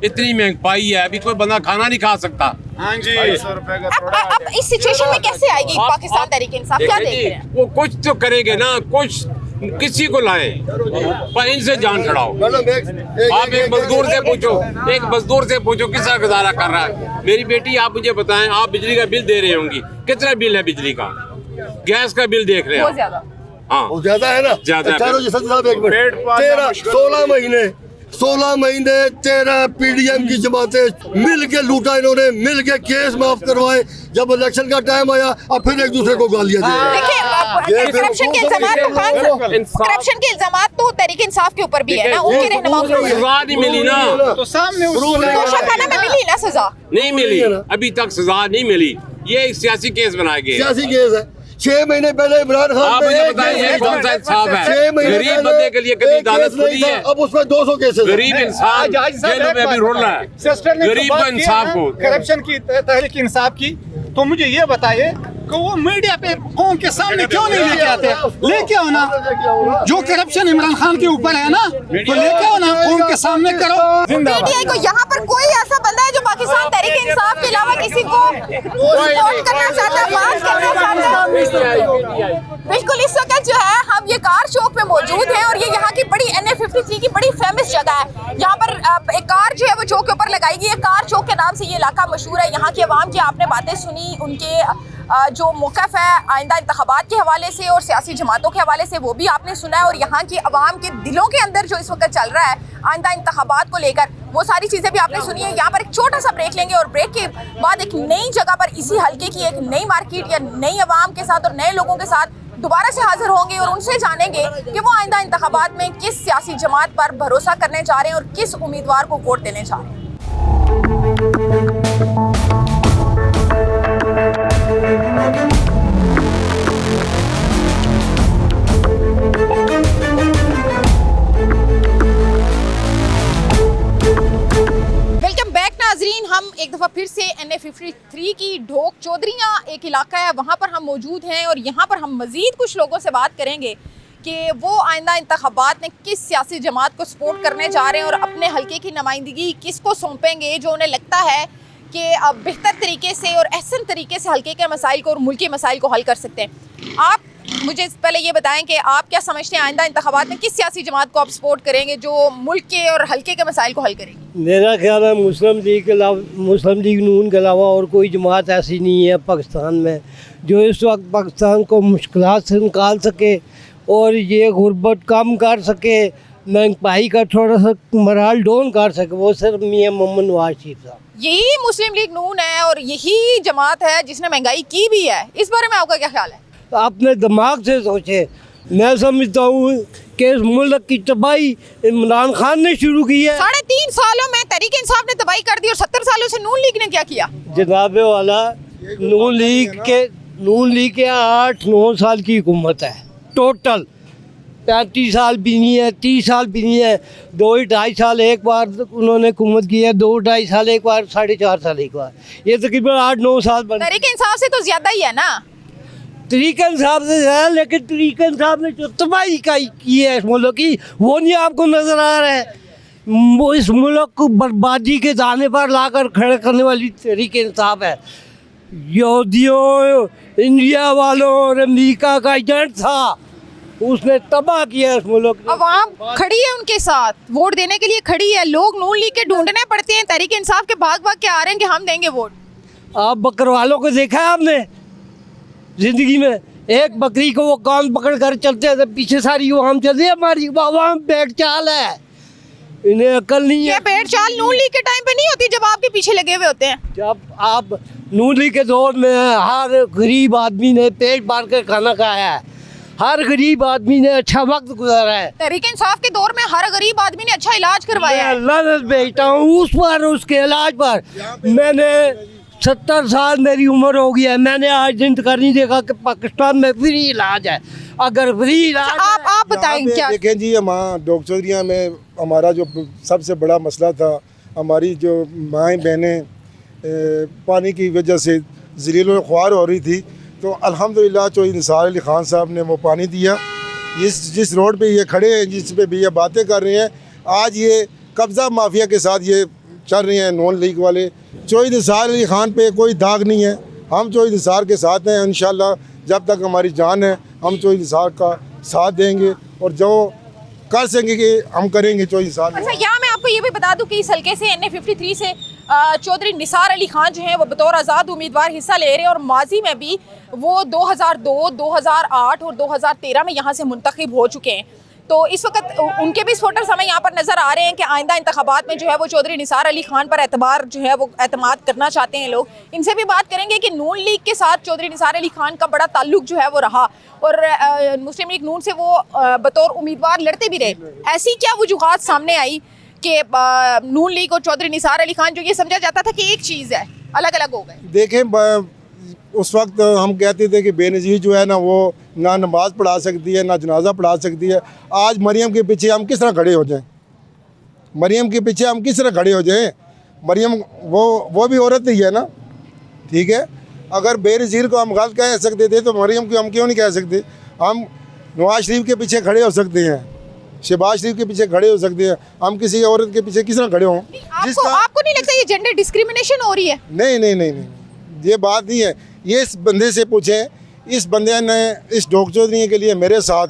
[SPEAKER 9] इतनी महंगाई है, अभी कोई बंदा खाना नहीं खा सकता।
[SPEAKER 1] हाँ जी, अब इस सिचुएशन में कैसे आएगी पाकिस्तान तहरीक इंसाफ? क्या देख रहे हैं?
[SPEAKER 9] वो कुछ तो करेंगे ना, कुछ किसी को लाए पर इनसे जान छुड़ाओ। आप एक मजदूर से पूछो किसका गुजारा कर रहा है। मेरी बेटी, आप मुझे बताएं, आप बिजली का बिल दे रहे होंगी, कितना बिल है बिजली का, गैस का बिल देख रहे हैं? हाँ,
[SPEAKER 8] वो ज्यादा है ना,
[SPEAKER 9] ज्यादा है।
[SPEAKER 8] 16 महीने 13 पीडीएम की जमातें मिल के लूटा इन्होंने, मिल के केस माफ करवाए। जब इलेक्शन का टाइम आया अब फिर एक दूसरे को गालियां दी।
[SPEAKER 1] करप्शन के इल्जामात तो तहरीक इंसाफ के ऊपर भी है ना, उनके रहनुमाओं के ऊपर।
[SPEAKER 9] सजा नहीं मिली ना,
[SPEAKER 4] तो सामने
[SPEAKER 1] तोशाखाना में मिली ना सजा?
[SPEAKER 9] नहीं मिली, अभी तक सजा नहीं मिली। ये एक सियासी केस बनाए गए,
[SPEAKER 8] सियासी केस है। 6 महीने पहले इमरान खान
[SPEAKER 9] आप मुझे बताइए कौन सा इंसाफ है? गरीब बंदे के लिए कभी अदालत खुली है?
[SPEAKER 8] अब उसमें 200 केसेस।
[SPEAKER 9] गरीब इंसान जेलों में अभी रोल रहा है, गरीब को इंसाफ को।
[SPEAKER 4] करप्शन की तहरीक इंसाफ की, तो मुझे ये बताइए कि वो मीडिया पे कौम के सामने क्यों नहीं लेके आते? लेके आओ ना, जो करप्शन इमरान खान के ऊपर है ना, तो लेके आओ ना, कौम के सामने करो।
[SPEAKER 1] पीटीआई को यहाँ पर कोई ऐसा बंदा है जो पाकिस्तान तहरीक इंसाफ के अलावा किसी को सपोर्ट करना चाहता है, बात करना चाहता है? बिल्कुल। इस वक्त जो है हम ये कार चौक में मौजूद हैं और ये यहाँ की बड़ी NA53 की बड़ी फेमस जगह है। यहाँ पर एक कार जो है वो चौक के ऊपर लगाई गई है। कार चौक के नाम से ये इलाका मशहूर है। यहाँ की आवाम की आपने बातें सुनी, उनके जो मौक़िफ़ है आइंदा इंतखाबात के हवाले से और सियासी जमातों के हवाले से वो भी आपने सुना है। और यहाँ की आवाम के दिलों के अंदर जो इस वक्त चल रहा है आइंदा इंतखाबात को लेकर, वो सारी चीज़ें भी आपने सुनी है। यहाँ पर एक छोटा सा ब्रेक लेंगे और ब्रेक के बाद एक नई जगह पर, इसी हल्के की एक नई मार्केट या नई आवाम के साथ और नए लोगों के साथ दोबारा से हाजिर होंगे और उनसे जानेंगे कि वो आइंदा इंतखाबात में किस सियासी जमात पर भरोसा करने जा रहे हैं और किस उम्मीदवार को वोट देने जा रहे हैं। वेलकम बैक नाजरीन, हम एक दफ़ा फिर से NA53 की ढोक चौधरियाँ एक इलाका है, वहाँ पर हम मौजूद हैं और यहाँ पर हम मज़ीद कुछ लोगों से बात करेंगे कि वो आइंदा इंतखाबात में किस सियासी जमात को सपोर्ट करने जा रहे हैं और अपने हल्के की नुमाइंदगी किसको सौंपेंगे जो उन्हें लगता है कि अब बेहतर तरीके से और अहसन तरीके से हल्के के मसाइल को और मुल्की मसाइल को हल कर सकते हैं। आप मुझे पहले ये बताएं कि आप क्या समझते हैं आइंदा इंतखाबात में किस सियासी जमात को आप सपोर्ट करेंगे जो मुल्क के और हल्के के मसाइल को हल करेंगे?
[SPEAKER 10] मेरा ख्याल है मुस्लिम लीग के अलावा, मुस्लिम लीग नून के अलावा और कोई जमात ऐसी नहीं है पाकिस्तान में जो इस वक्त पाकिस्तान को मुश्किलात से निकाल सके और ये गुर्बत कम कर सके, महंगाई का थोड़ा सा मराल डाउन कर सके। वो सिर्फ मियां मोहम्मद नवाज शरीफ साहब।
[SPEAKER 1] यही मुस्लिम लीग नून है और यही जमात है जिसने महंगाई की भी है। इस बारे में आपका क्या ख्याल है?
[SPEAKER 10] अपने दिमाग से सोचे। मैं समझता हूँ कि इस मुल्क की तबाही इमरान खान ने शुरू की है।
[SPEAKER 1] 3.5 सालों में तहरीक इंसाफ ने तबाही कर दी और 70 सालों से नून लीग ने क्या किया?
[SPEAKER 10] जनाबे वाला, नून लीग के 8-9 साल की हुकूमत है टोटल। 35 साल भी नहीं है, 30 साल भी नहीं है। 2-2.5 साल एक बार उन्होंने हुकूमत की है, 2-2.5 साल एक बार, 4.5 साल एक बार। ये तकरीबन 8-9 साल बन।
[SPEAKER 1] तहरीक इंसाफ से तो ज्यादा ही है ना?
[SPEAKER 10] तरीके इंसाफ से है, लेकिन तरीके इंसाफ ने जो तबाही की है इस मुल्क की, वो नहीं आपको नज़र आ रहा है। वो इस मुल्क को बर्बादी के दाने पर लाकर खड़े करने वाली तरीके इंसाफ है। यहूदियों, इंडिया वालों और अमेरिका का एजेंट था, उसने तबाह किया इस मुल्क।
[SPEAKER 1] अवाम खड़ी है उनके साथ, वोट देने के लिए खड़ी है। लोग नून लीग के ढूंढने पड़ते हैं, तहरीक इंसाफ के भाग भाग के आ रहे हैं कि हम देंगे वोट।
[SPEAKER 10] आप बकरवालों को देखा है आपने जिंदगी में? एक बकरी को वो कान पकड़ कर चलते थे, पीछे सारी आवाम चलती है। हमारी आवाम पेट चाल है, इन्हें अकल नहीं है।
[SPEAKER 1] ये पेट चाल नून लीग के टाइम पे नहीं होती जब आपके पीछे लगे हुए होते हैं।
[SPEAKER 10] जब आप नून लीग के दौर में हर गरीब आदमी ने पेट भर कर खाना खाया है, हर गरीब आदमी ने अच्छा वक्त गुजारा है।
[SPEAKER 1] तहरीक इंसाफ के दौर में हर गरीब आदमी ने अच्छा इलाज करवाया है।
[SPEAKER 10] अल्लाह ने भेजता हूँ उस पर, उसके इलाज पर। मैंने 70 साल मेरी उम्र हो गई है, मैंने आज दिन तक नहीं देखा कि पाकिस्तान में फ्री इलाज है। अगर फ्री इलाज
[SPEAKER 1] आप बताएं क्या?
[SPEAKER 6] देखें जी, हम ढोक चौधरिया में हमारा जो सबसे बड़ा मसला था, हमारी जो माएँ बहनें पानी की वजह से ज़लील ख्वार हो रही थी, तो अल्हम्दुलिल्लाह चौधरी निसार अली ख़ान साहब ने वो पानी दिया। जिस रोड पे ये खड़े हैं, जिस पे भी ये बातें कर रहे हैं, आज ये कब्ज़ा माफिया के साथ ये चल रहे हैं नून लीग वाले। चौधरी निसार अली ख़ान पे कोई दाग नहीं है, हम चौधरी निसार के साथ हैं। इंशाअल्लाह जब तक हमारी जान है हम चौधरी निसार का साथ देंगे और जो कर सकेंगे हम करेंगे 24 साल में।
[SPEAKER 1] अच्छा, यहाँ मैं आपको ये भी बता दूं कि इस हल्के से NA53 से चौधरी निसार अली खान जो हैं वो बतौर आज़ाद उम्मीदवार हिस्सा ले रहे हैं और माजी में भी वो 2002, 2008 और 2013 में यहाँ से मुंतखब हो चुके हैं। तो इस वक्त उनके भी सपोर्टर्स हमें यहाँ पर नज़र आ रहे हैं कि आइंदा इंतखाबात में जो है वो चौधरी निसार अली खान पर एतबार जो है वो एतमाद करना चाहते हैं लोग। इनसे भी बात करेंगे कि नून लीग के साथ चौधरी निसार अली खान का बड़ा ताल्लुक जो है वो रहा और मुस्लिम लीग नून से वो बतौर उम्मीदवार लड़ते भी रहे। ऐसी क्या वजूहात सामने आई कि नून लीग और चौधरी निसार अली खान जो ये समझा जाता था कि एक चीज़ है, अलग अलग हो गए?
[SPEAKER 6] देखें, उस वक्त हम कहते थे कि बेनज़ीर जो है ना वो ना नमाज़ पढ़ा सकती है ना जनाजा पढ़ा सकती है। आज मरियम के पीछे हम किस तरह खड़े हो जाएं? मरियम के पीछे हम किस तरह खड़े हो जाएं? मरियम वो भी औरत ही है ना, ठीक है। अगर बेनज़ीर को हम गलत कह सकते थे तो मरियम को हम क्यों नहीं कह सकते? हम नवाज शरीफ के पीछे खड़े हो सकते हैं, शहबाज शरीफ के पीछे खड़े हो सकते हैं, हम किसी औरत के पीछे किस तरह खड़े हों?
[SPEAKER 1] आपको नहीं लगता ये जेंडर डिस्क्रिमिनेशन हो रही है?
[SPEAKER 6] नहीं, ये बात नहीं है। ये इस बंदे से पूछें, इस बंदे ने इस डॉक्टर चौधरी के लिए मेरे साथ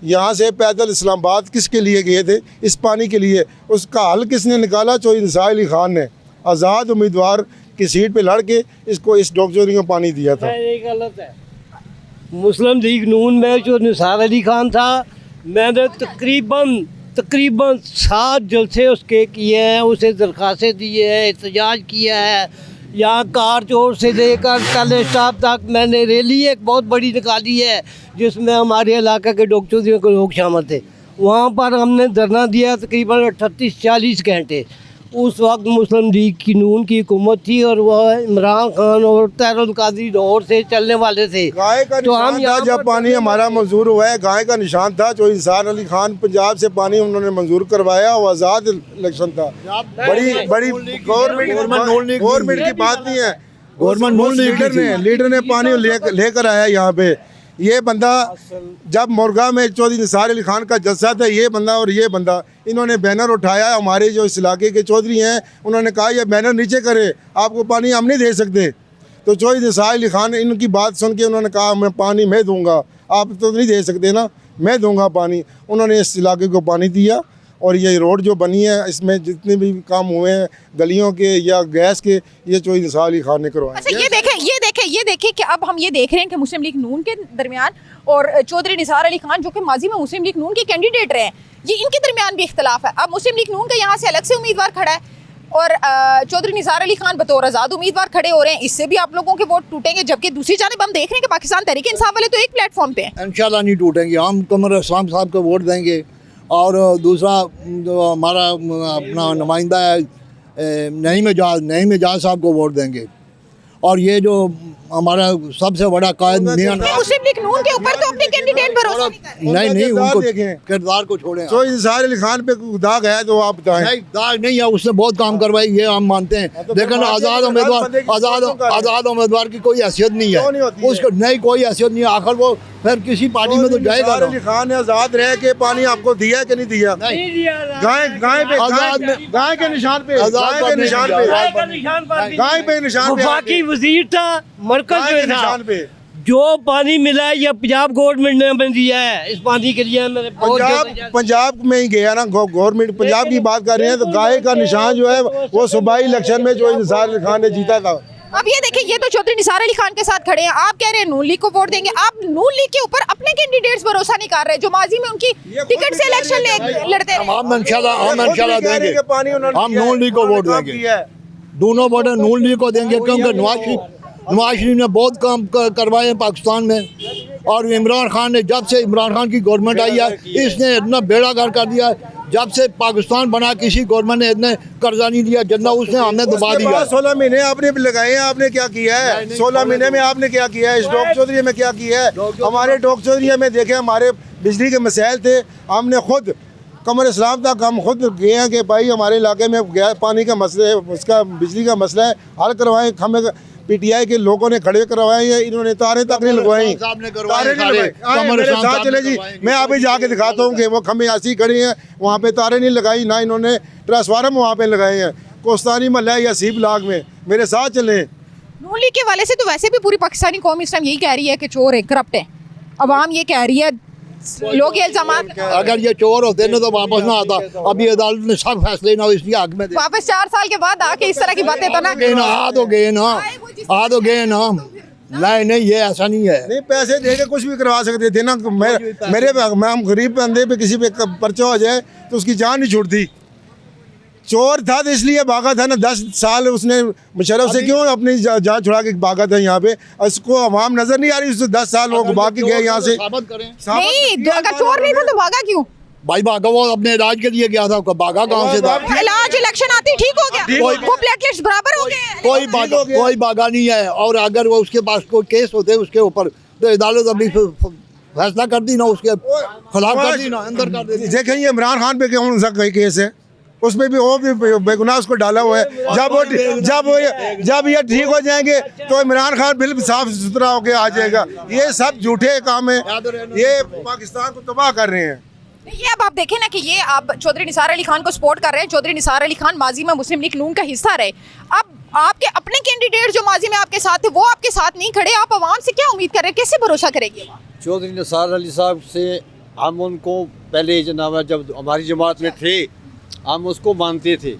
[SPEAKER 6] यहाँ से पैदल इस्लामाबाद किसके लिए गए थे? इस पानी के लिए। उसका हल किसने निकाला? चौधरी निसार अली खान ने आज़ाद उम्मीदवार की सीट पे लड़ के इसको इस डॉक्टर चौधरी को पानी दिया था।
[SPEAKER 10] ये गलत है। मुस्लिम लीग नून में जो निसार अली खान था, मैंने तकरीबन 7 जलसे उसके किए हैं, उसे दरखास्तें दी है, एहतजाज किया है। यहाँ कार चोर से लेकर तले स्टाफ तक मैंने रैली एक बहुत बड़ी निकाली है जिसमें हमारे इलाके के डॉक्टरों के लोग शामिल थे। वहाँ पर हमने धरना दिया तकरीबन 38-40 घंटे। उस वक्त मुस्लिम लीग की नून की हुकूमत थी और वह इमरान खान और तहरुल कादरी लाहौर से चलने वाले थे।
[SPEAKER 6] गाय का
[SPEAKER 10] तो हम
[SPEAKER 6] निशान था जब पानी हमारा मंजूर हुआ है, गाय का निशान था। चौधरी निसार अली खान पंजाब से पानी उन्होंने मंजूर करवाया और आज़ाद इलेक्शन था। बड़ी गवर्नमेंट की बात नहीं है, गवर्नमेंट लीडर ने पानी लेकर आया यहाँ पे। ये बंदा जब मुर्गा में चौधरी निसार अली खान का जलसा था, ये बंदा और ये बंदा इन्होंने बैनर उठाया। हमारे जो इस इलाके के चौधरी हैं उन्होंने कहा ये बैनर नीचे करे, आपको पानी हम नहीं दे सकते। तो चौधरी निसार अली खान इनकी बात सुन के उन्होंने कहा मैं पानी मैं दूंगा, आप तो नहीं दे सकते ना, मैं दूंगा पानी। उन्होंने इस इलाके को पानी दिया और ये रोड जो बनी है इसमें जितने भी काम हुए हैं गलियों के या गैस के, ये चौधरी निसार अली खान ने करवाए।
[SPEAKER 1] अच्छा, ये देखें कि अब हम ये देख रहे हैं कि मुस्लिम लीग नून के दरमियान और चौधरी निसार अली खान जो कि माजी में मुस्लिम लीग नून के कैंडिडेट रहे हैं, ये इनके दरमियान भी इख्तलाफ है। अब मुस्लिम लीग नून का यहाँ से अलग से उम्मीदवार खड़ा है और चौधरी निसार अली खान बतौर आज़ाद उम्मीदवार खड़े हो रहे हैं। इससे भी आप लोगों के वोट टूटेंगे, जबकि दूसरी जानिब हम देख रहे हैं कि पाकिस्तान तहरीक इंसाफ वाले तो एक प्लेटफॉर्म पे हैं।
[SPEAKER 11] इंशाल्लाह नहीं टूटेंगे। हम कमर इस्लाम साहब को वोट देंगे और दूसरा जो हमारा अपना नुमाइंदा है नईम एजाज साहब को वोट देंगे। और ये जो हमारा सबसे बड़ा कायद मियां
[SPEAKER 1] मुस्लिम लीग नून के ऊपर तो अपने कैंडिडेट भरोसा
[SPEAKER 11] नहीं उनको किरदार को छोड़ें।
[SPEAKER 6] चौधरी निसार अली खान पे दाग है तो आप बताएं।
[SPEAKER 11] नहीं, दाग नहीं है, उसने बहुत काम करवाई, ये हम मानते हैं। लेकिन आज़ाद उम्मीदवार की कोई हैसियत नहीं है, उसको नहीं कोई हैसियत नहीं है। आखिर वो फिर किसी पार्टी में तो जाएगा।
[SPEAKER 6] अली खान ने आज़ाद रह के पानी आपको दिया कि नहीं दिया? गाय के निशान पे
[SPEAKER 10] बाकी वजीर था, मरकज में था। जो पानी मिला है ये पंजाब गवर्नमेंट ने दिया है। इस पानी के लिए मैंने
[SPEAKER 6] पंजाब में ही गया ना, गवर्नमेंट पंजाब की बात कर रहे हैं। तो गाय का निशान जो है वो सूबाई इलेक्शन में चौधरी निसार अली खान ने जीता था।
[SPEAKER 1] अब ये देखिए, ये तो चौधरी निसार अली खान के साथ खड़े हैं, आप कह रहे हैं नून लीग को वोट देंगे। आप नून लीग के ऊपर अपने कैंडिडेट्स भरोसा नहीं कर रहे जो माजी में उनकी टिकट से इलेक्शन लड़ते रहे।
[SPEAKER 11] हम इंशाल्लाह देंगे, हम नून लीग को वोट देंगे। दोनों वोट नून लीग को देंगे क्योंकि नवाज शरीफ ने बहुत काम करवाए हैं पाकिस्तान में। और इमरान खान ने, जब से इमरान खान की गवर्नमेंट आई है, इसने इतना बेड़ा गर्क कर दिया। जब से पाकिस्तान बना किसी गवर्नमेंट ने इतने कर्जा नहीं दिया जितना उसने हमने दबा दिया।
[SPEAKER 6] 16 महीने आपने लगाए हैं, आपने क्या किया है? 16 महीने में आपने क्या किया है? इस डॉक्टर चौधरी में क्या किया है? हमारे डॉक्टर चौधरी में देखें, हमारे बिजली के मसाइल थे, हमने खुद कमर इस्लाम तक हम खुद गए हैं कि भाई हमारे इलाके में गैस पानी का मसला है, उसका बिजली का मसला है, हल करवाएं। हमें PTI के लोगों ने खड़े करवाए हैं, इन्होंने तारें तक नहीं लगवाई। मेरे साथ चले जी, मैं अभी जाके दिखाता हूँ कि वो खम्भे ऐसी खड़ी हैं, वहाँ पे तारें नहीं लगाई, ना इन्होंने ट्रांसफार्मर वहाँ पे लगाए हैं। कोस्तानी महल्ला या सी ब्लॉक में, मेरे साथ चले।
[SPEAKER 1] नून लीग के वाले से तो वैसे भी पूरी पाकिस्तानी कौम इस टाइम यही कह रही है कि चोर है, करप्ट है। अवाम ये कह रही है, लोग ये इल्जाम
[SPEAKER 11] अगर ये चोर होते ना तो वापस ना आता। अभी अदालत ने सब फैसले ना इसलिए हक में
[SPEAKER 1] वापस 4 साल के बाद आके इस तरह की बातें तो ना
[SPEAKER 11] आ तो गए ना, आ तो गए ना। नहीं ये ऐसा नहीं है।
[SPEAKER 6] नहीं, पैसे दे के कुछ भी करवा सकते थे ना। मैं हम गरीब बंदे पे किसी पे पर्चा हो जाए तो उसकी जान नहीं छूटती। चोर था तो इसलिए भागा था ना। 10 साल उसने मुशर्रफ से क्यों अपनी जान छुड़ा के भागा था यहाँ पे। उसको अवाम नजर नहीं आ रही। उससे 10 साल लोग भाग के गए यहाँ से।
[SPEAKER 1] नहीं, अगर चोर नहीं था तो भागा क्यों?
[SPEAKER 11] भाई भागा वो अपने इलाज के लिए गया था। भागा गाँव से था।
[SPEAKER 1] इलाज इलेक्शन आती ठीक हो गया, वो प्लेटलेट्स बराबर हो गए।
[SPEAKER 11] कोई भागा नहीं है। और अगर वो उसके पास कोई केस होते उसके ऊपर तो अदालत अभी फैसला कर दी ना, उसके खिलाफ कर दी ना, अंदर कर दी।
[SPEAKER 6] देखें ये इमरान खान पे कौन सा कोई केस है, उसमें भी वो भी बेगुनाह उसको डाला हुआ है। जब ये ठीक हो जाएंगे तो इमरान खान बिल्कुल साफ सुथरा होके आ जाएगा। ये सब झूठे काम है, ये पाकिस्तान को तबाह कर रहे हैं।
[SPEAKER 1] ये अब आप देखें ना कि ये आप चौधरी निसार अली खान को सपोर्ट कर रहे हैं। चौधरी निसार अली खान माजी में मुस्लिम लीग नून का हिस्सा रहे। अब आपके अपने कैंडिडेट जो माजी में आपके साथ थे वो आपके साथ नहीं खड़े, आप आवाम से क्या उम्मीद कर रहे हैं, कैसे भरोसा करेंगे?
[SPEAKER 12] चौधरी निसार अली साहब से हम उनको पहले जनाब जब हमारी जमात में थे हम उसको मानते थे।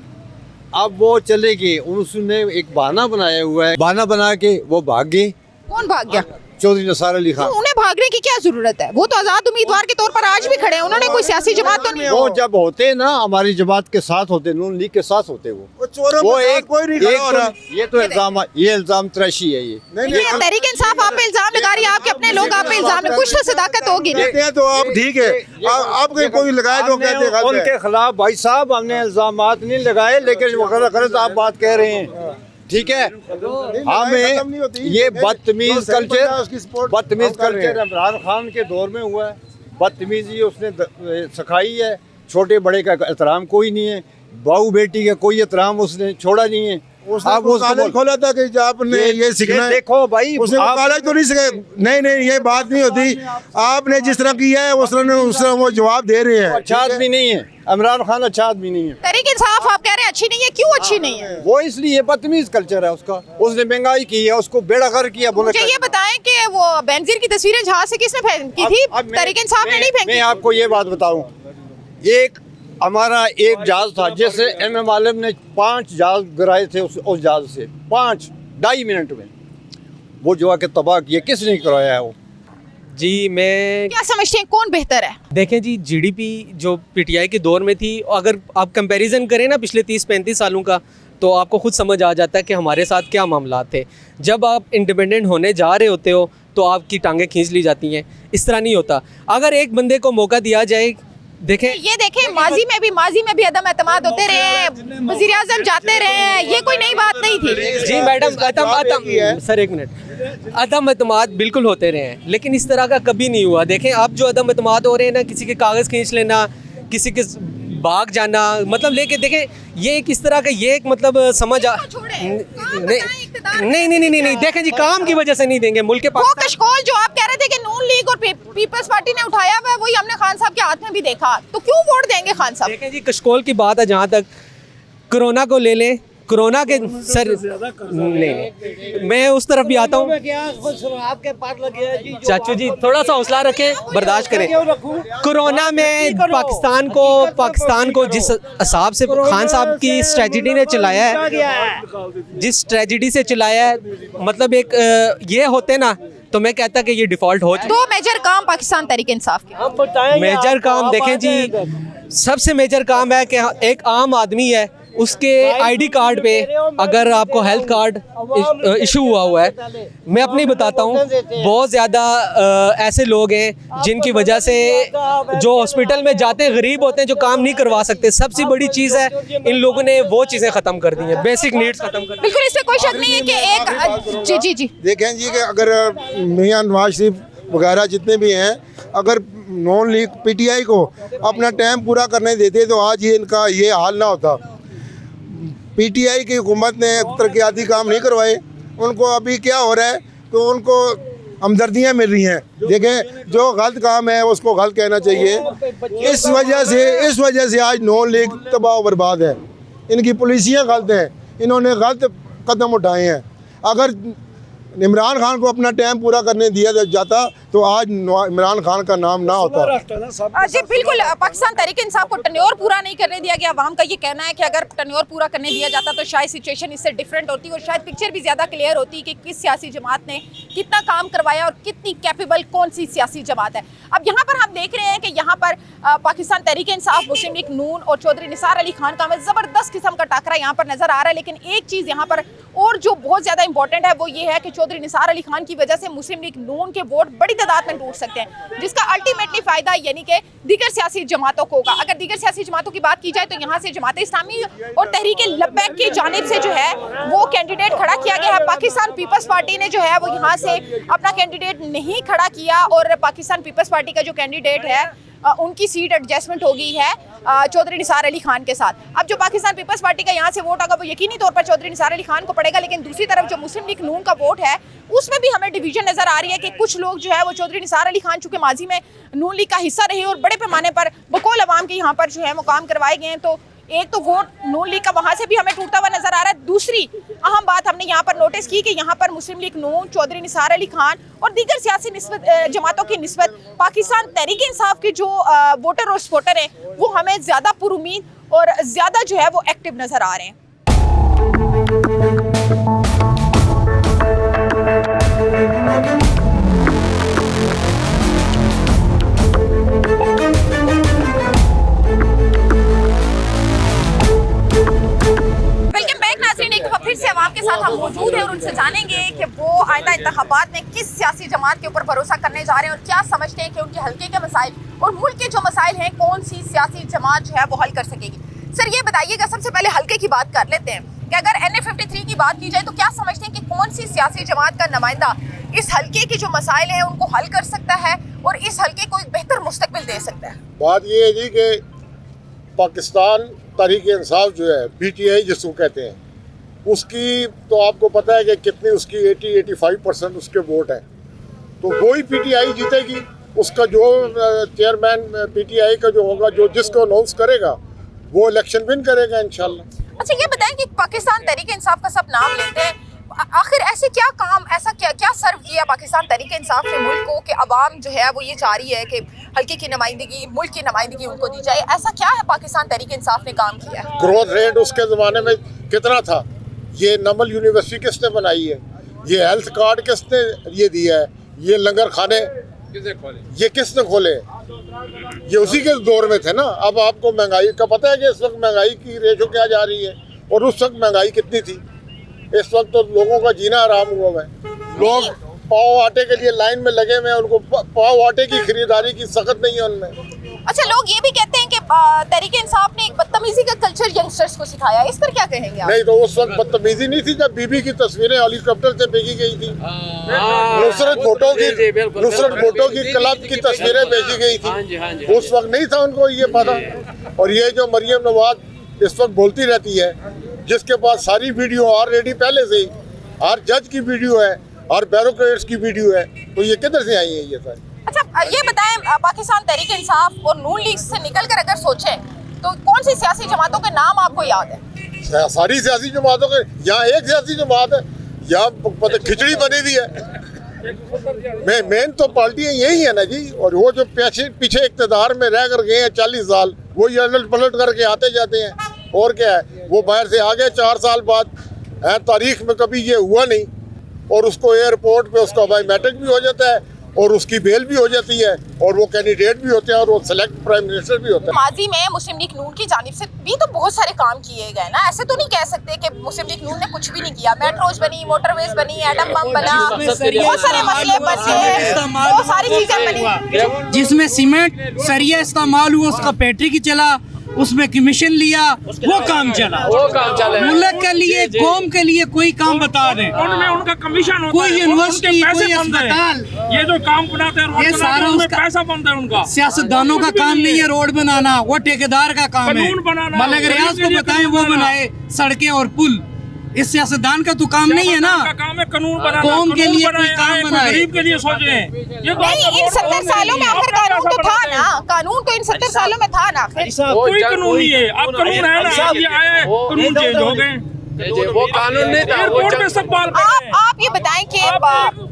[SPEAKER 12] अब वो चले गए, उसने एक बहाना बनाया हुआ है, बहाना बना के वो भाग गए।
[SPEAKER 1] कौन भाग गया?
[SPEAKER 12] चौधरी निसार अली खान।
[SPEAKER 1] तो उन्हें भागने की क्या जरूरत है? वो तो आजाद उम्मीदवार के तौर पर आज भी खड़े हैं। उन्होंने कोई सियासी जमात तो नहीं।
[SPEAKER 12] वो जब होते ना हमारी जमात के साथ होते, नून लीग के साथ होते, वो एक
[SPEAKER 6] कोई नहीं खड़ा हो रहा।
[SPEAKER 12] ये तो इल्जाम तराशी है। ये
[SPEAKER 1] तहरीक इंसाफ आप पे इल्जाम लगा रही है, आपके अपने लोग आप पे इल्जाम, कुछ तो सदाकत होगी ना।
[SPEAKER 6] तो आप ठीक है, आपके कोई लगाए तो कहते
[SPEAKER 12] उनके खिलाफ भाई साहब हमने इल्जाम नहीं लगाए, लेकिन गलत आप बात कह रहे हैं। ठीक है, हमें ये बदतमीज कल्चर इमरान खान के दौर में हुआ है। बदतमीजी उसने सिखाई है। छोटे बड़े का एहतराम कोई नहीं है, बहू बेटी का कोई एहतराम उसने छोड़ा नहीं है।
[SPEAKER 6] आप कॉलेज खोला था कि आपने ये सीखना है।
[SPEAKER 12] देखो भाई
[SPEAKER 6] उसने कॉलेज तो नहीं सीखे। नहीं ये बात नहीं होती। आपने जिस तरह किया है उस तरह वो जवाब दे रहे हैं।
[SPEAKER 12] अच्छा आदमी नहीं है इमरान खान, अच्छा आदमी नहीं है।
[SPEAKER 1] तहरीक इंसाफ आप कह रहे हैं अच्छी नहीं है, क्यों अच्छी नहीं है?
[SPEAKER 12] वो इसलिए बदतमीज कल्चर है उसका। उसने महंगाई की है, उसको बेड़ागर किया।
[SPEAKER 1] मुझे ये बताएं कि वो बेनजीर की तस्वीरें जहाज से किसने फेंकी थी? तहरीक इंसाफ ने नहीं फेंकी।
[SPEAKER 12] मैं आपको ये बात बताऊं, एक हमारा एक जहाज था जिससे MM आलम ने 5 जहाज गिराए थे। उस जहाज से 5 2.5 मिनट में वो जो आके तबाह किया, किसने करवाया है वो?
[SPEAKER 13] जी मैं
[SPEAKER 1] क्या समझते हैं कौन बेहतर है?
[SPEAKER 13] देखें जी, GDP जो PTI के दौर में थी, अगर आप कंपैरिजन करें ना पिछले 30-35 सालों का, तो आपको खुद समझ आ जाता है कि हमारे साथ क्या मामला थे। जब आप इंडिपेंडेंट होने जा रहे होते हो तो आपकी टांगें खींच ली जाती हैं। इस तरह नहीं होता। अगर एक बंदे को मौका दिया जाए, देखें
[SPEAKER 1] ये देखें माजी में भी अदम एतमाद होते रहे हैं, वज़ीर आज़म जाते रहे हैं, ये कोई नई बात नहीं थी।
[SPEAKER 13] जी मैडम, सर एक मिनट, अदम एतमाद बिल्कुल होते रहे हैं, लेकिन इस तरह का कभी नहीं हुआ। देखें अब जो अदम एतमाद हो रहे हैं ना, किसी के कागज़ खींच लेना, किसी के भाग जाना, मतलब लेके देखें ये एक इस तरह का, ये एक मतलब समझ नहीं देखें जी, काम की वजह से नहीं देंगे मुल्क के पास।
[SPEAKER 1] कशकोल जो आप कह रहे थे कि नून लीग और पीपल्स पार्टी ने उठाया हुआ है, वही हमने खान साहब के हाथ में भी देखा, तो क्यों वोट देंगे खान साहब?
[SPEAKER 13] देखें जी, कशकोल की बात है, जहाँ तक कोरोना को ले लें, कोरोना के सर नहीं, मैं उस तरफ भी आता हूँ। चाचू जी थोड़ा सा हौसला रखें, बर्दाश्त करें। कोरोना में पाकिस्तान को जिस हिसाब से खान साहब की स्ट्रेटजी ने चलाया है, जिस स्ट्रेटजी से चलाया है, मतलब एक ये होते ना, तो मैं कहता कि ये डिफॉल्ट हो।
[SPEAKER 1] 2 मेजर काम पाकिस्तान तहरीक इंसाफ के।
[SPEAKER 13] मेजर काम देखें जी, सबसे मेजर काम है कि एक आम आदमी है, उसके ID कार्ड पे अगर आपको हेल्थ कार्ड इशू हुआ है, मैं अपनी बताता हूँ, बहुत ज़्यादा ऐसे लोग हैं जिनकी वजह से जो हॉस्पिटल में जाते हैं, गरीब होते हैं, जो काम नहीं करवा सकते। सबसे बड़ी चीज़ है, इन लोगों ने वो चीज़ें ख़त्म कर दी हैं, बेसिक नीड्स ख़त्म कर दी।
[SPEAKER 1] बिल्कुल, इसमें कोई शक नहीं है कि एक जी
[SPEAKER 6] देखें जी कि अगर मियां नवाज शरीफ वगैरह जितने भी हैं, अगर नॉन लीग PTI को अपना टाइम पूरा करने देते तो आज ये इनका ये हाल ना होता। PTI की हुकूमत ने तरक्याती काम नहीं करवाए, उनको अभी क्या हो रहा है तो उनको हमदर्दियाँ मिल रही हैं। देखें जो गलत काम है उसको गलत कहना चाहिए। इस वजह से आज नॉन लीग तबाह बर्बाद है। इनकी पॉलिसियाँ गलत हैं, इन्होंने गलत कदम उठाए हैं। अगर इमरान खान को अपना टाइम पूरा करने दिया जाता तो आज इमरान खान का नाम ना होता।
[SPEAKER 1] जी बिल्कुल, पाकिस्तान तहरीक इंसाफ को टन्योर पूरा नहीं करने दिया गया। अवाम का ये कहना है कि अगर टन्योर पूरा करने दिया जाता तो शायद सिचुएशन इससे डिफरेंट होती और शायद पिक्चर भी ज़्यादा क्लियर होती कि किस सियासी जमात ने कितना काम करवाया और कितनी कैपेबल कौन सी सियासी जमात है। अब यहाँ पर हम देख रहे हैं कि यहाँ पर पाकिस्तान तहरीक इंसाफ, मुस्लिम लीग नून और चौधरी निसार अली खान का हमें ज़बरदस्त किस्म का टाकरा यहाँ पर नजर आ रहा है। लेकिन एक चीज़ यहाँ पर और जो बहुत ज़्यादा इंपॉर्टेंट है वो ये है कि चौधरी निसार अली खान की वजह से मुस्लिम लीग नून के वोट बड़ी तादाद में टूट सकते हैं, जिसका अल्टीमेटली फायदा यानी कि दीगर सियासी जमातों को होगा। अगर दीगर सियासी जमातों की बात की जाए तो यहाँ से जमात इस्लामी और तहरीक लब्बैक की जानिब से जो है वो कैंडिडेट खड़ा किया गया है। पाकिस्तान पीपल्स पार्टी ने जो है वो यहाँ से अपना कैंडिडेट नहीं खड़ा किया और पाकिस्तान पीपल्स पार्टी का जो कैंडिडेट है उनकी सीट एडजस्टमेंट हो गई है चौधरी निसार अली खान के साथ। अब जो पाकिस्तान पीपल्स पार्टी का यहाँ से वोट होगा वो यकीनी तौर पर चौधरी निसार अली खान को पड़ेगा। लेकिन दूसरी तरफ जो मुस्लिम लीग नून का वोट है उसमें भी हमें डिवीजन नजर आ रही है कि कुछ लोग जो है वो चौधरी निसार अली खान चूंकि माजी में नून लीग का हिस्सा रहे और बड़े पैमाने पर बकौल अवाम के यहाँ पर जो है वो काम करवाए गए हैं, तो एक तो वोट नून लीग का वहाँ से भी हमें टूटता हुआ नजर आ रहा है। दूसरी अहम बात हमने यहाँ पर नोटिस की कि यहाँ पर मुस्लिम लीग नून, चौधरी निसार अली खान और दीगर सियासी जमातों की निस्बत पाकिस्तान तहरीक इंसाफ के जो वोटर और सपोर्टर हैं वो हमें ज़्यादा पुरुमीद और ज़्यादा जो है वो एक्टिव नज़र आ रहे हैं। फिर से अवाम के साथ हम मौजूद हैं और उनसे जानेंगे कि वो आइंदा इंतखाबात में किस सियासी जमात के ऊपर भरोसा करने जा रहे हैं और क्या समझते हैं कि उनके हल्के के मसाइल और मुल्क के जो मसाइल हैं कौन सी सियासी जमात जो है वो हल कर सकेगी। सर ये बताइएगा, सबसे पहले हल्के की बात कर लेते हैं कि अगर NA53 की बात की जाए तो क्या समझते हैं कि कौन सी सियासी जमात का नुमाइंदा इस हल्के के जो मसाइल हैं उनको हल कर सकता है और इस हल्के को एक बेहतर मुस्तकबिल दे सकता है?
[SPEAKER 6] बात ये है जी कि पाकिस्तान तहरीक इंसाफ जो है PTI जिसको कहते हैं उसकी तो आपको पता है कि कितनी उसकी 80-85% उसके वोट हैं, तो वही PTI जीतेगी। उसका जो चेयरमैन PTI का जो होगा, जो जिसको अनाउंस करेगा वो इलेक्शन विन करेगा इंशाल्लाह।
[SPEAKER 1] अच्छा ये बताएं कि पाकिस्तान तहरीक इंसाफ का सब नाम लेते हैं, आखिर ऐसे क्या काम, ऐसा क्या सर्व किया पाकिस्तान तहरीक इंसाफ ने मुल्क को कि अवाम जो है वो ये चाह रही है कि हल्के की नुमाइंदगी, मुल्क की नुमाइंदगी उनको दी जाए? ऐसा क्या है पाकिस्तान तहरीक इंसाफ ने काम किया?
[SPEAKER 6] ग्रोथ रेट उसके ज़माने में कितना था? ये नमल यूनिवर्सिटी किसने बनाई है? ये हेल्थ कार्ड किसने ये दिया है? ये लंगर खाने ये किसने खोले? ये उसी के दौर में थे ना। अब आपको महंगाई का पता है कि इस वक्त महंगाई की रेशो क्या जा रही है और उस वक्त महंगाई कितनी थी? इस वक्त तो लोगों का जीना आराम हुआ है। लोग पाव आटे के लिए लाइन में लगे हुए हैं, उनको पाव आटे की खरीदारी की सख्त नहीं है उनमें।
[SPEAKER 1] अच्छा लोग ये भी कहते हैं कि तहरीक इंसाफ ने एक बदतमीजी का कल्चर यंगस्टर्स को सिखाया, इस पर क्या कहेंगे आप?
[SPEAKER 6] नहीं तो उस वक्त बदतमीजी नहीं थी जब बीबी की तस्वीरें हेलीकॉप्टर से भेजी गई थी। नुसरत भुट्टो की क्लब की तस्वीरें भेजी गई थी, उस वक्त नहीं था उनको ये पता। और ये जो मरियम नवाज इस वक्त बोलती रहती है, जिसके पास सारी वीडियो ऑलरेडी पहले से ही, हर जज की वीडियो है और ब्यूरोक्रेट्स की वीडियो है, तो ये किधर से आई है ये सारी?
[SPEAKER 1] अच्छा ये बताएं, पाकिस्तान तहरीक इंसाफ और नून लीग से निकल कर अगर सोचें तो कौन सी सियासी जमातों के नाम आपको याद है?
[SPEAKER 6] सारी सियासी जमातों के, यहाँ एक सियासी जमात है, यहाँ खिचड़ी बनी हुई है। मेन तो पार्टियाँ यही है ना जी। और वो जो पीछे इक़्तिदार में रह कर गए हैं 40 साल, वो ये उलट पलट करके आते जाते हैं। और क्या है, वो बाहर से आ गए 4 साल बाद, तारीख में कभी ये हुआ नहीं। और उसको एयरपोर्ट पे उसका बायोमेट्रिक भी हो जाता है और उसकी बेल भी हो जाती है और वो कैंडिडेट भी होते हैं और वो सेलेक्ट प्राइम मिनिस्टर भी होते हैं।
[SPEAKER 1] माजी में मुस्लिम लीग नून की जानिब से भी तो बहुत सारे काम किए गए ना, ऐसे तो नहीं कह सकते कि मुस्लिम लीग नून ने कुछ भी नहीं किया। मेट्रोज बनी, मोटरवेज बनी, एटम बम बना, बहुत सारे मसले बचे, बहुत सारी चीजें बनी।
[SPEAKER 10] जिसमें सीमेंट सरिया इस्तेमाल हुआ, उसका बैटरी की चला, उसमें कमीशन लिया, वो काम चला। मुल्क के लिए, कौम के लिए कोई काम बता दें,
[SPEAKER 14] उनमें उनका कमीशन होता
[SPEAKER 10] कोई यूनिवर्सिटी, कोई अस्पताल,
[SPEAKER 14] ये जो काम बनाते हैं
[SPEAKER 10] ये सारा उसका
[SPEAKER 14] पैसा बनता है उनका।
[SPEAKER 10] सियासतदानों का काम नहीं है रोड बनाना, वो ठेकेदार का काम है। मलिक रियाज को बताएं वो बनाए सड़कें और पुल, इस सियासतदान का तो काम नहीं है ना।
[SPEAKER 14] काम है कानून बनाना,
[SPEAKER 10] कौम के लिए कोई काम बनाए,
[SPEAKER 14] गरीब के लिए सोचे।
[SPEAKER 1] नहीं, इन 70 सालों में आखिर कानून तो था ना, कानून तो इन 70 सालों में था ना।
[SPEAKER 14] कोई कानून नहीं है, अब कानून है ना, ये आए कानून चेंज हो गए।
[SPEAKER 9] वो कानून नहीं था, वो
[SPEAKER 14] एयरपोर्ट में सब बाल
[SPEAKER 1] आप ये बताएं कि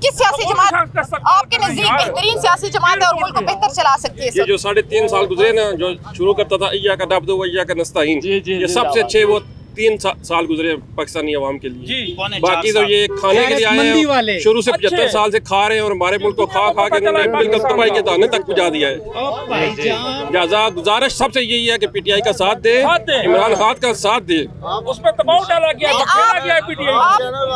[SPEAKER 1] किस सियासी जमात आपके नजदीक बेहतरीन सियासी जमात है और मुल्क को बेहतर चला सकती है?
[SPEAKER 15] ये जो 3.5 साल गुजरे ना, जो शुरू करता था इय्या का नअब्दु व इय्या का नस्तईन, ये सबसे अच्छे वो 3 साल गुजरे पाकिस्तानी अवाम के लिए। बाकी तो ये खाने के लिए आए हैं, शुरू से 75 साल से खा रहे हैं और हमारे मुल्क को खा खा के इन्होंने बिल्कुल तबाही के दाने तक पहुंचा दिया है। लिहाजा गुजारिश सबसे यही है कि पीटीआई का साथ दे, इमरान खान का साथ दे।
[SPEAKER 14] उस पर दबाव डाला गया,
[SPEAKER 12] चैनल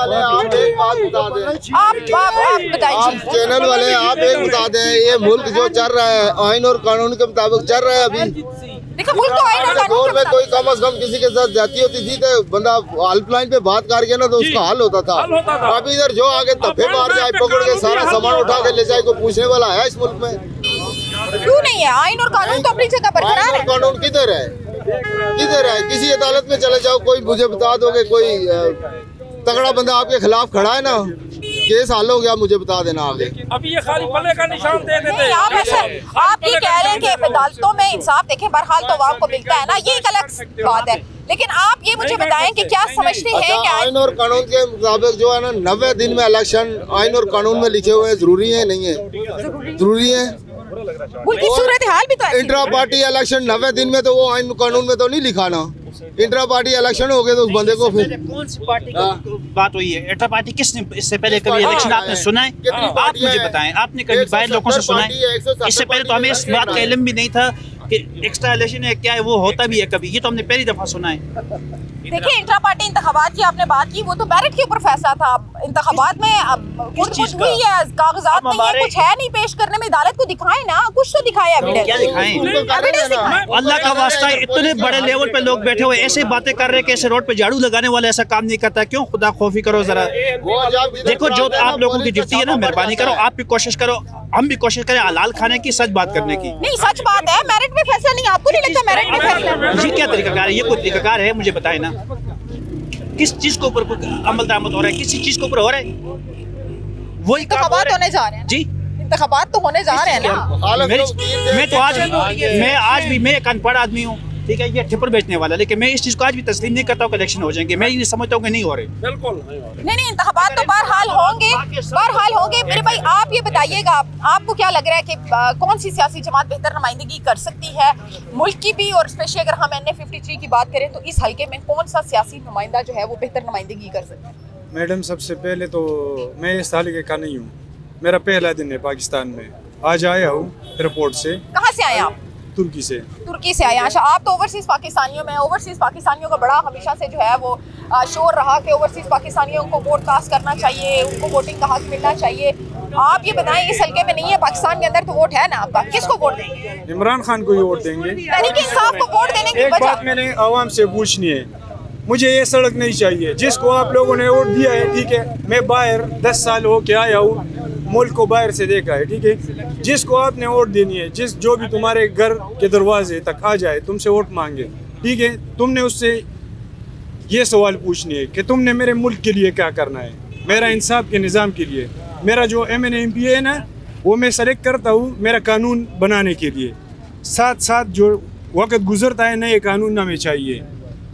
[SPEAKER 12] वाले आप एक बता दें, ये मुल्क जो चल रहा है आइन और कानून के मुताबिक चल रहा है। अभी दौर में कोई कम से कम किसी के साथ जाती होती थी तो बंदा हेल्पलाइन पे बात कर गया ना तो उसका हल होता था। अभी इधर जो आगे तफे मार जाए, पकड़ के सारा सामान उठा के ले जाए, कोई पूछने वाला है इस मुल्क में?
[SPEAKER 1] क्यों नहीं है? आइन और कानून तो अपनी जगह बरकरार है।
[SPEAKER 12] कानून किधर है, किधर है? किसी अदालत में चले जाओ, कोई मुझे बता दोगे कोई तगड़ा बंदा आपके खिलाफ खड़ा है ना, केस हल हो गया, मुझे बता देना आगे।
[SPEAKER 14] अभी ये खाली पल्ले का निशान दे देते।
[SPEAKER 1] आप ये कह रहे हैं कि अदालतों में इंसाफ देखें, बहरहाल तो अवाम को मिलता है ना, ये एक अलग बात है। लेकिन आप ये मुझे बताएं कि क्या समझते हैं कि
[SPEAKER 12] आइन और कानून के मुताबिक जो है ना 90 दिन में इलेक्शन आइन और कानून में लिखे हुए हैं, जरूरी है नहीं है? जरूरी है।
[SPEAKER 1] मुल्क की सूरत हाल भी तो
[SPEAKER 12] इंट्रा पार्टी इलेक्शन 90 दिन में, तो वो आइन कानून में तो नहीं लिखा ना। इंट्रा पार्टी इलेक्शन हो गए तो उस बंदे को फिर
[SPEAKER 16] कौन सी पार्टी की बात हुई है? इंट्रा पार्टी किसने इससे पहले कभी इलेक्शन आपने सुना है? आप मुझे बताएं, आपने कभी बाहर लोगों से सुना है? इससे पहले तो हमें इस बात का इल्म भी नहीं था कि एक्स्ट्रा इलेक्शन है क्या है, वो होता भी है कभी, ये तो हमने पहली दफा सुना है।
[SPEAKER 1] देखिए, इंट्रा पार्टी इंतखाबात की आपने बात की, वो तो बैलेट के ऊपर फैसला था। इंतखाबात में अब कुछ हुई है, कागजात में ये कुछ है नहीं पेश करने में, अदालत को दिखाएं ना, कुछ तो दिखाएं।
[SPEAKER 16] क्या दिखाएं? अल्लाह का वास्ता, इतने बड़े लेवल पे लोग बैठे हुए ऐसे बातें कर रहे हैं कि ऐसे रोड पे झाड़ू लगाने वाला ऐसा काम नहीं करता। क्यों खुदा खौफी करो जरा? देखो जो आप लोगों की ड्यूटी है ना, मेहरबानी करो, आप भी कोशिश करो, हम भी कोशिश करें हलाल खाने की, सच बात करने की।
[SPEAKER 1] नहीं, सच बात है, मेरिट में फैसला नहीं। आपको नहीं लगता मेरिट में फैसला?
[SPEAKER 16] जी क्या तरीकाकार है? ये कोई तरीकाकार है? मुझे बताए ना, किस चीज के ऊपर अमल दरामद हो रहा है? किसी चीज के ऊपर हो रहा है? वही
[SPEAKER 1] इंतखाबात होने जा रहे हैं
[SPEAKER 16] जी,
[SPEAKER 1] इंतखाबात तो होने जा रहे हैं ना।
[SPEAKER 16] मैं आज भी मैं एक अनपढ़ आदमी हूँ, ठीक है, ये ठिपर बेचने वाला, लेकिन मैं इस चीज को आज भी तस्लीम नहीं करता हूँ कि इलेक्शन हो जाएंगे। मैं ये समझता हूँ कि नहीं हो रहे।
[SPEAKER 14] बिल्कुल
[SPEAKER 1] नहीं, इंतखाबात तो बहरहाल होंगे। मेरे भाई आप ये बताइएगा, आपको क्या लग रहा है कि कौन सी सियासी जमात बेहतर नुमाइंदगी कर सकती है मुल्क की भी, और स्पेशली अगर हम NA-53 की बात करें तो इस हल्के में कौन सा सियासी नुमाइंदा जो है वो बेहतर नुमाइंदगी कर सकता है?
[SPEAKER 17] मैडम, सबसे पहले तो मैं इस हल्के का नहीं हूँ, मेरा पहला दिन है पाकिस्तान में। आज आया हूँ एयरपोर्ट से।
[SPEAKER 1] कहाँ से आए आप?
[SPEAKER 17] तुर्की से।
[SPEAKER 1] तुर्की से आए। अच्छा, आप तो ओवरसीज़ पाकिस्तानियों में, ओवरसीज़ पाकिस्तानियों का बड़ा हमेशा से जो है वो शोर रहा कि ओवरसीज़ पाकिस्तानियों को वोट कास्ट करना चाहिए, उनको वोटिंग का हक मिलना चाहिए। आप ये बताएं, इस हल्के में नहीं है, पाकिस्तान के अंदर तो वोट है ना आपका, किसको वोट देंगे?
[SPEAKER 17] इमरान खान को ही वोट देंगे।
[SPEAKER 1] तहरीक इंसाफ को वोट देने की
[SPEAKER 17] एक बात मैंने आवाम से पूछनी है, मुझे ये सड़क नहीं चाहिए जिसको आप लोगों ने वोट दिया है, ठीक है। मैं बाहर 10 साल हो के आया हूँ, मुल्क को बाहर से देखा है, ठीक है। जिसको आपने वोट देनी है, जो भी तुम्हारे घर के दरवाजे तक आ जाए तुमसे वोट मांगे, ठीक है, तुमने उससे ये सवाल पूछनी है कि तुमने मेरे मुल्क के लिए क्या करना है, मेरा इंसाफ के निज़ाम के लिए। मेरा जो MNA MP है ना, वो मैं सेलेक्ट करता हूँ मेरा कानून बनाने के लिए। साथ साथ जो वक्त गुजरता है, नए कानून हमें चाहिए।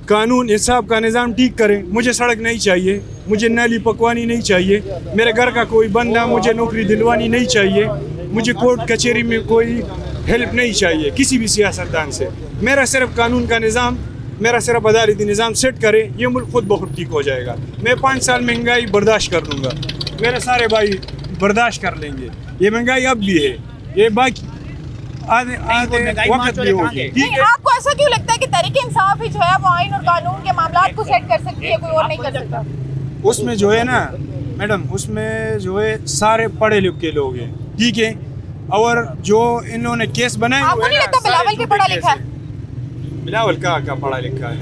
[SPEAKER 17] कानून इंसाफ का निज़ाम ठीक करें। मुझे सड़क नहीं चाहिए, मुझे नाली पकवानी नहीं चाहिए, मेरे घर का कोई बंदा मुझे नौकरी दिलवानी नहीं चाहिए, मुझे कोर्ट कचहरी में कोई हेल्प नहीं चाहिए किसी भी सियासतदान से। मेरा सिर्फ कानून का निज़ाम, मेरा सिर्फ अदालती निज़ाम सेट करे, ये मुल्क खुद ब खुद ठीक हो जाएगा। मैं 5 साल महंगाई बर्दाश्त कर लूँगा, मेरे सारे भाई बर्दाश्त कर लेंगे। ये महंगाई अब भी है, ये बाकी आधे वक्त भी होगी।
[SPEAKER 1] नहीं, आपको ऐसा क्यों लगता है कि तहरीक इंसाफ ही जो है वो आइन और कानून के मामलात को सेट कर सकती है, कोई और नहीं कर सकता?
[SPEAKER 17] उसमें जो है ना मैडम, उसमें जो है सारे पढ़े लिखे लोग हैं, ठीक है। और जो इन्होंने केस बनाए,
[SPEAKER 1] आपको नहीं लगता बिलावल के पढ़ा लिखा है?
[SPEAKER 17] बिलावल का पढ़ा लिखा है?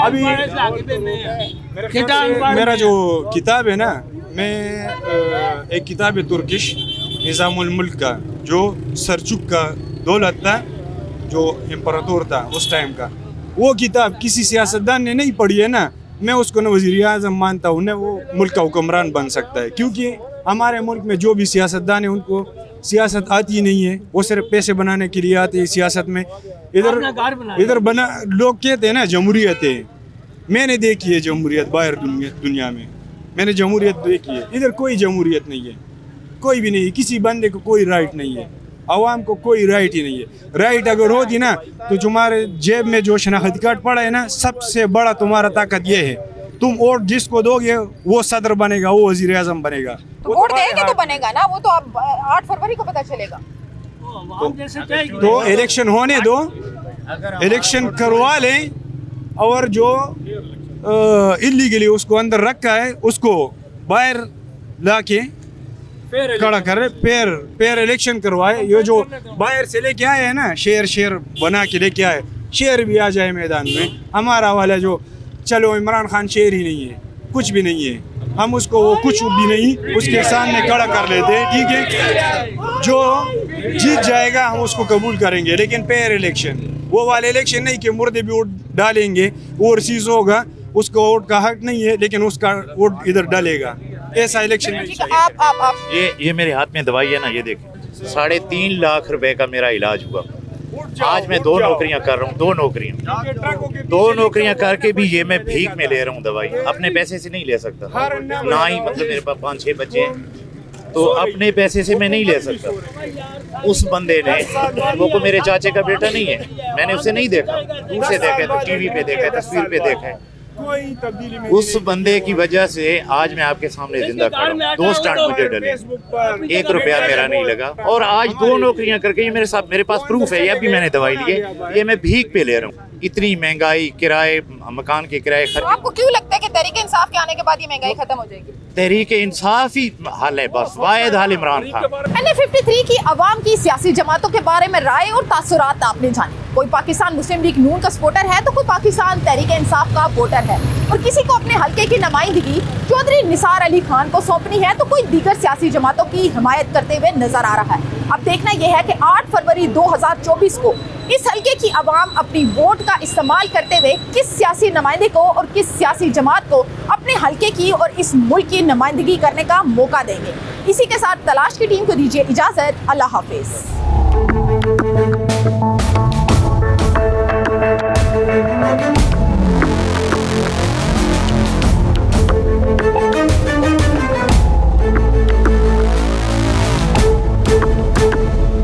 [SPEAKER 17] अभी मेरा जो किताब है ना, मैं एक किताब है तुर्किश निज़ामुल मुल्क का, जो सरचुक का दौलत था, जो इम्परातोर था उस टाइम का, वो किताब किसी सियासतदान ने नहीं पढ़ी है ना, मैं उसको न वज़ीर आज़म मानता हूँ, न वो मुल्क का हुक्मरान बन सकता है। क्योंकि हमारे मुल्क में जो भी सियासतदान है उनको सियासत आती नहीं है, वो सिर्फ पैसे बनाने के लिए आते हैं सियासत में। इधर बना लोग कहते हैं ना जमहूरियत है, मैंने देखी है जमहूरियत बाहर दुनिया में, मैंने जमहूरियत देखी है। इधर कोई जमहूरियत नहीं है, कोई भी नहीं है। किसी बंदे को कोई राइट नहीं है, आवाम को कोई राइट ही नहीं है। राइट अगर होती ना तो तुम्हारे जेब में जो शनाख्ती कार्ड पड़ा है ना, सबसे बड़ा तुम्हारा ताकत ये है, तुम वोट जिसको दोगे वो सदर बनेगा, वो वजीर आजम बनेगा।
[SPEAKER 1] तो वोट देंगे तो बनेगा ना, वो तो अब 8 फरवरी को पता चलेगा।
[SPEAKER 17] तो इलेक्शन होने दो, इलेक्शन करवा लें, और जो इलीगली उसको अंदर रखा है उसको बाहर लाके खड़ा करे, पेयर इलेक्शन करवाए। ये जो बाहर से लेके आए हैं ना, शेर बना के लेके आए, शेर भी आ जाए मैदान में। हमारा वाला जो चलो इमरान खान शेर ही नहीं है, कुछ भी नहीं है, हम उसको वो कुछ भी नहीं उसके सामने खड़ा कर लेते हैं, ठीक है। जो जीत जाएगा हम उसको कबूल करेंगे, लेकिन पेयर इलेक्शन, वो वाले इलेक्शन नहीं कि मुर्दे भी वोट डालेंगे, ओवरसीज होगा, उसको वोट का हक नहीं है लेकिन उसका वोट इधर डालेगा, ऐसा इलेक्शन नहीं चाहिए।
[SPEAKER 1] आप
[SPEAKER 18] ये मेरे हाथ में दवाई है ना, ये देखें, 3.5 लाख रुपए का मेरा इलाज हुआ। आज मैं 2 नौकरियां कर रहा हूँ, 2 नौकरियां करके भी ये मैं भीख में ले रहा हूँ दवाई, अपने पैसे से नहीं ले सकता ना ही, मतलब मेरे पास 5-6 बच्चे हैं, तो अपने पैसे से मैं नहीं ले सकता। उस बंदे ने, वो को मेरे चाचे का बेटा नहीं है, मैंने उसे नहीं देखा, दूर से देखा है, तो टीवी पे देखा है, तस्वीर पे देखा है। उस बंदे की वजह से आज मैं आपके सामने जिंदा खड़ा हूँ। 2 स्टार्ट मुझे डले, 1 रुपया मेरा नहीं लगा, और आज 2 नौकरियां करके ये मेरे पास प्रूफ है, ये भी मैंने दवाई ली है, ये मैं भीख पे ले रहा हूँ। इतनी महंगाई, किराए, मकान के किराए,
[SPEAKER 1] तो आपको क्यों लगता है कि तहरीक इंसाफ के आने के बाद ये महंगाई खत्म हो जाएगी?
[SPEAKER 18] तहरीक इंसाफ ही हल है, बस वाहिद हल इमरान खान।
[SPEAKER 1] NA53 की अवाम की सियासी जमातों के बारे में राय और तासुरात आपने जाने। कोई पाकिस्तान मुस्लिम लीग नून का सपोर्टर है तो कोई पाकिस्तान तहरीक इंसाफ का वोटर है, और किसी को अपने हल्के की नुमाइंदगी चौधरी निसार अली खान को सौंपनी है तो कोई दीगर सियासी जमातों की हिमायत करते हुए नजर आ रहा है। अब देखना यह है कि 8 फरवरी 2024 को इस हल्के की अवाम अपनी वोट का इस्तेमाल करते हुए किस सियासी नुमाइंदे को और किस सियासी जमात को अपने हल्के की और इस मुल्क की नुमाइंदगी करने का मौका देंगे। इसी के साथ तलाश की टीम को दीजिए इजाजत। अल्लाह हाफिज।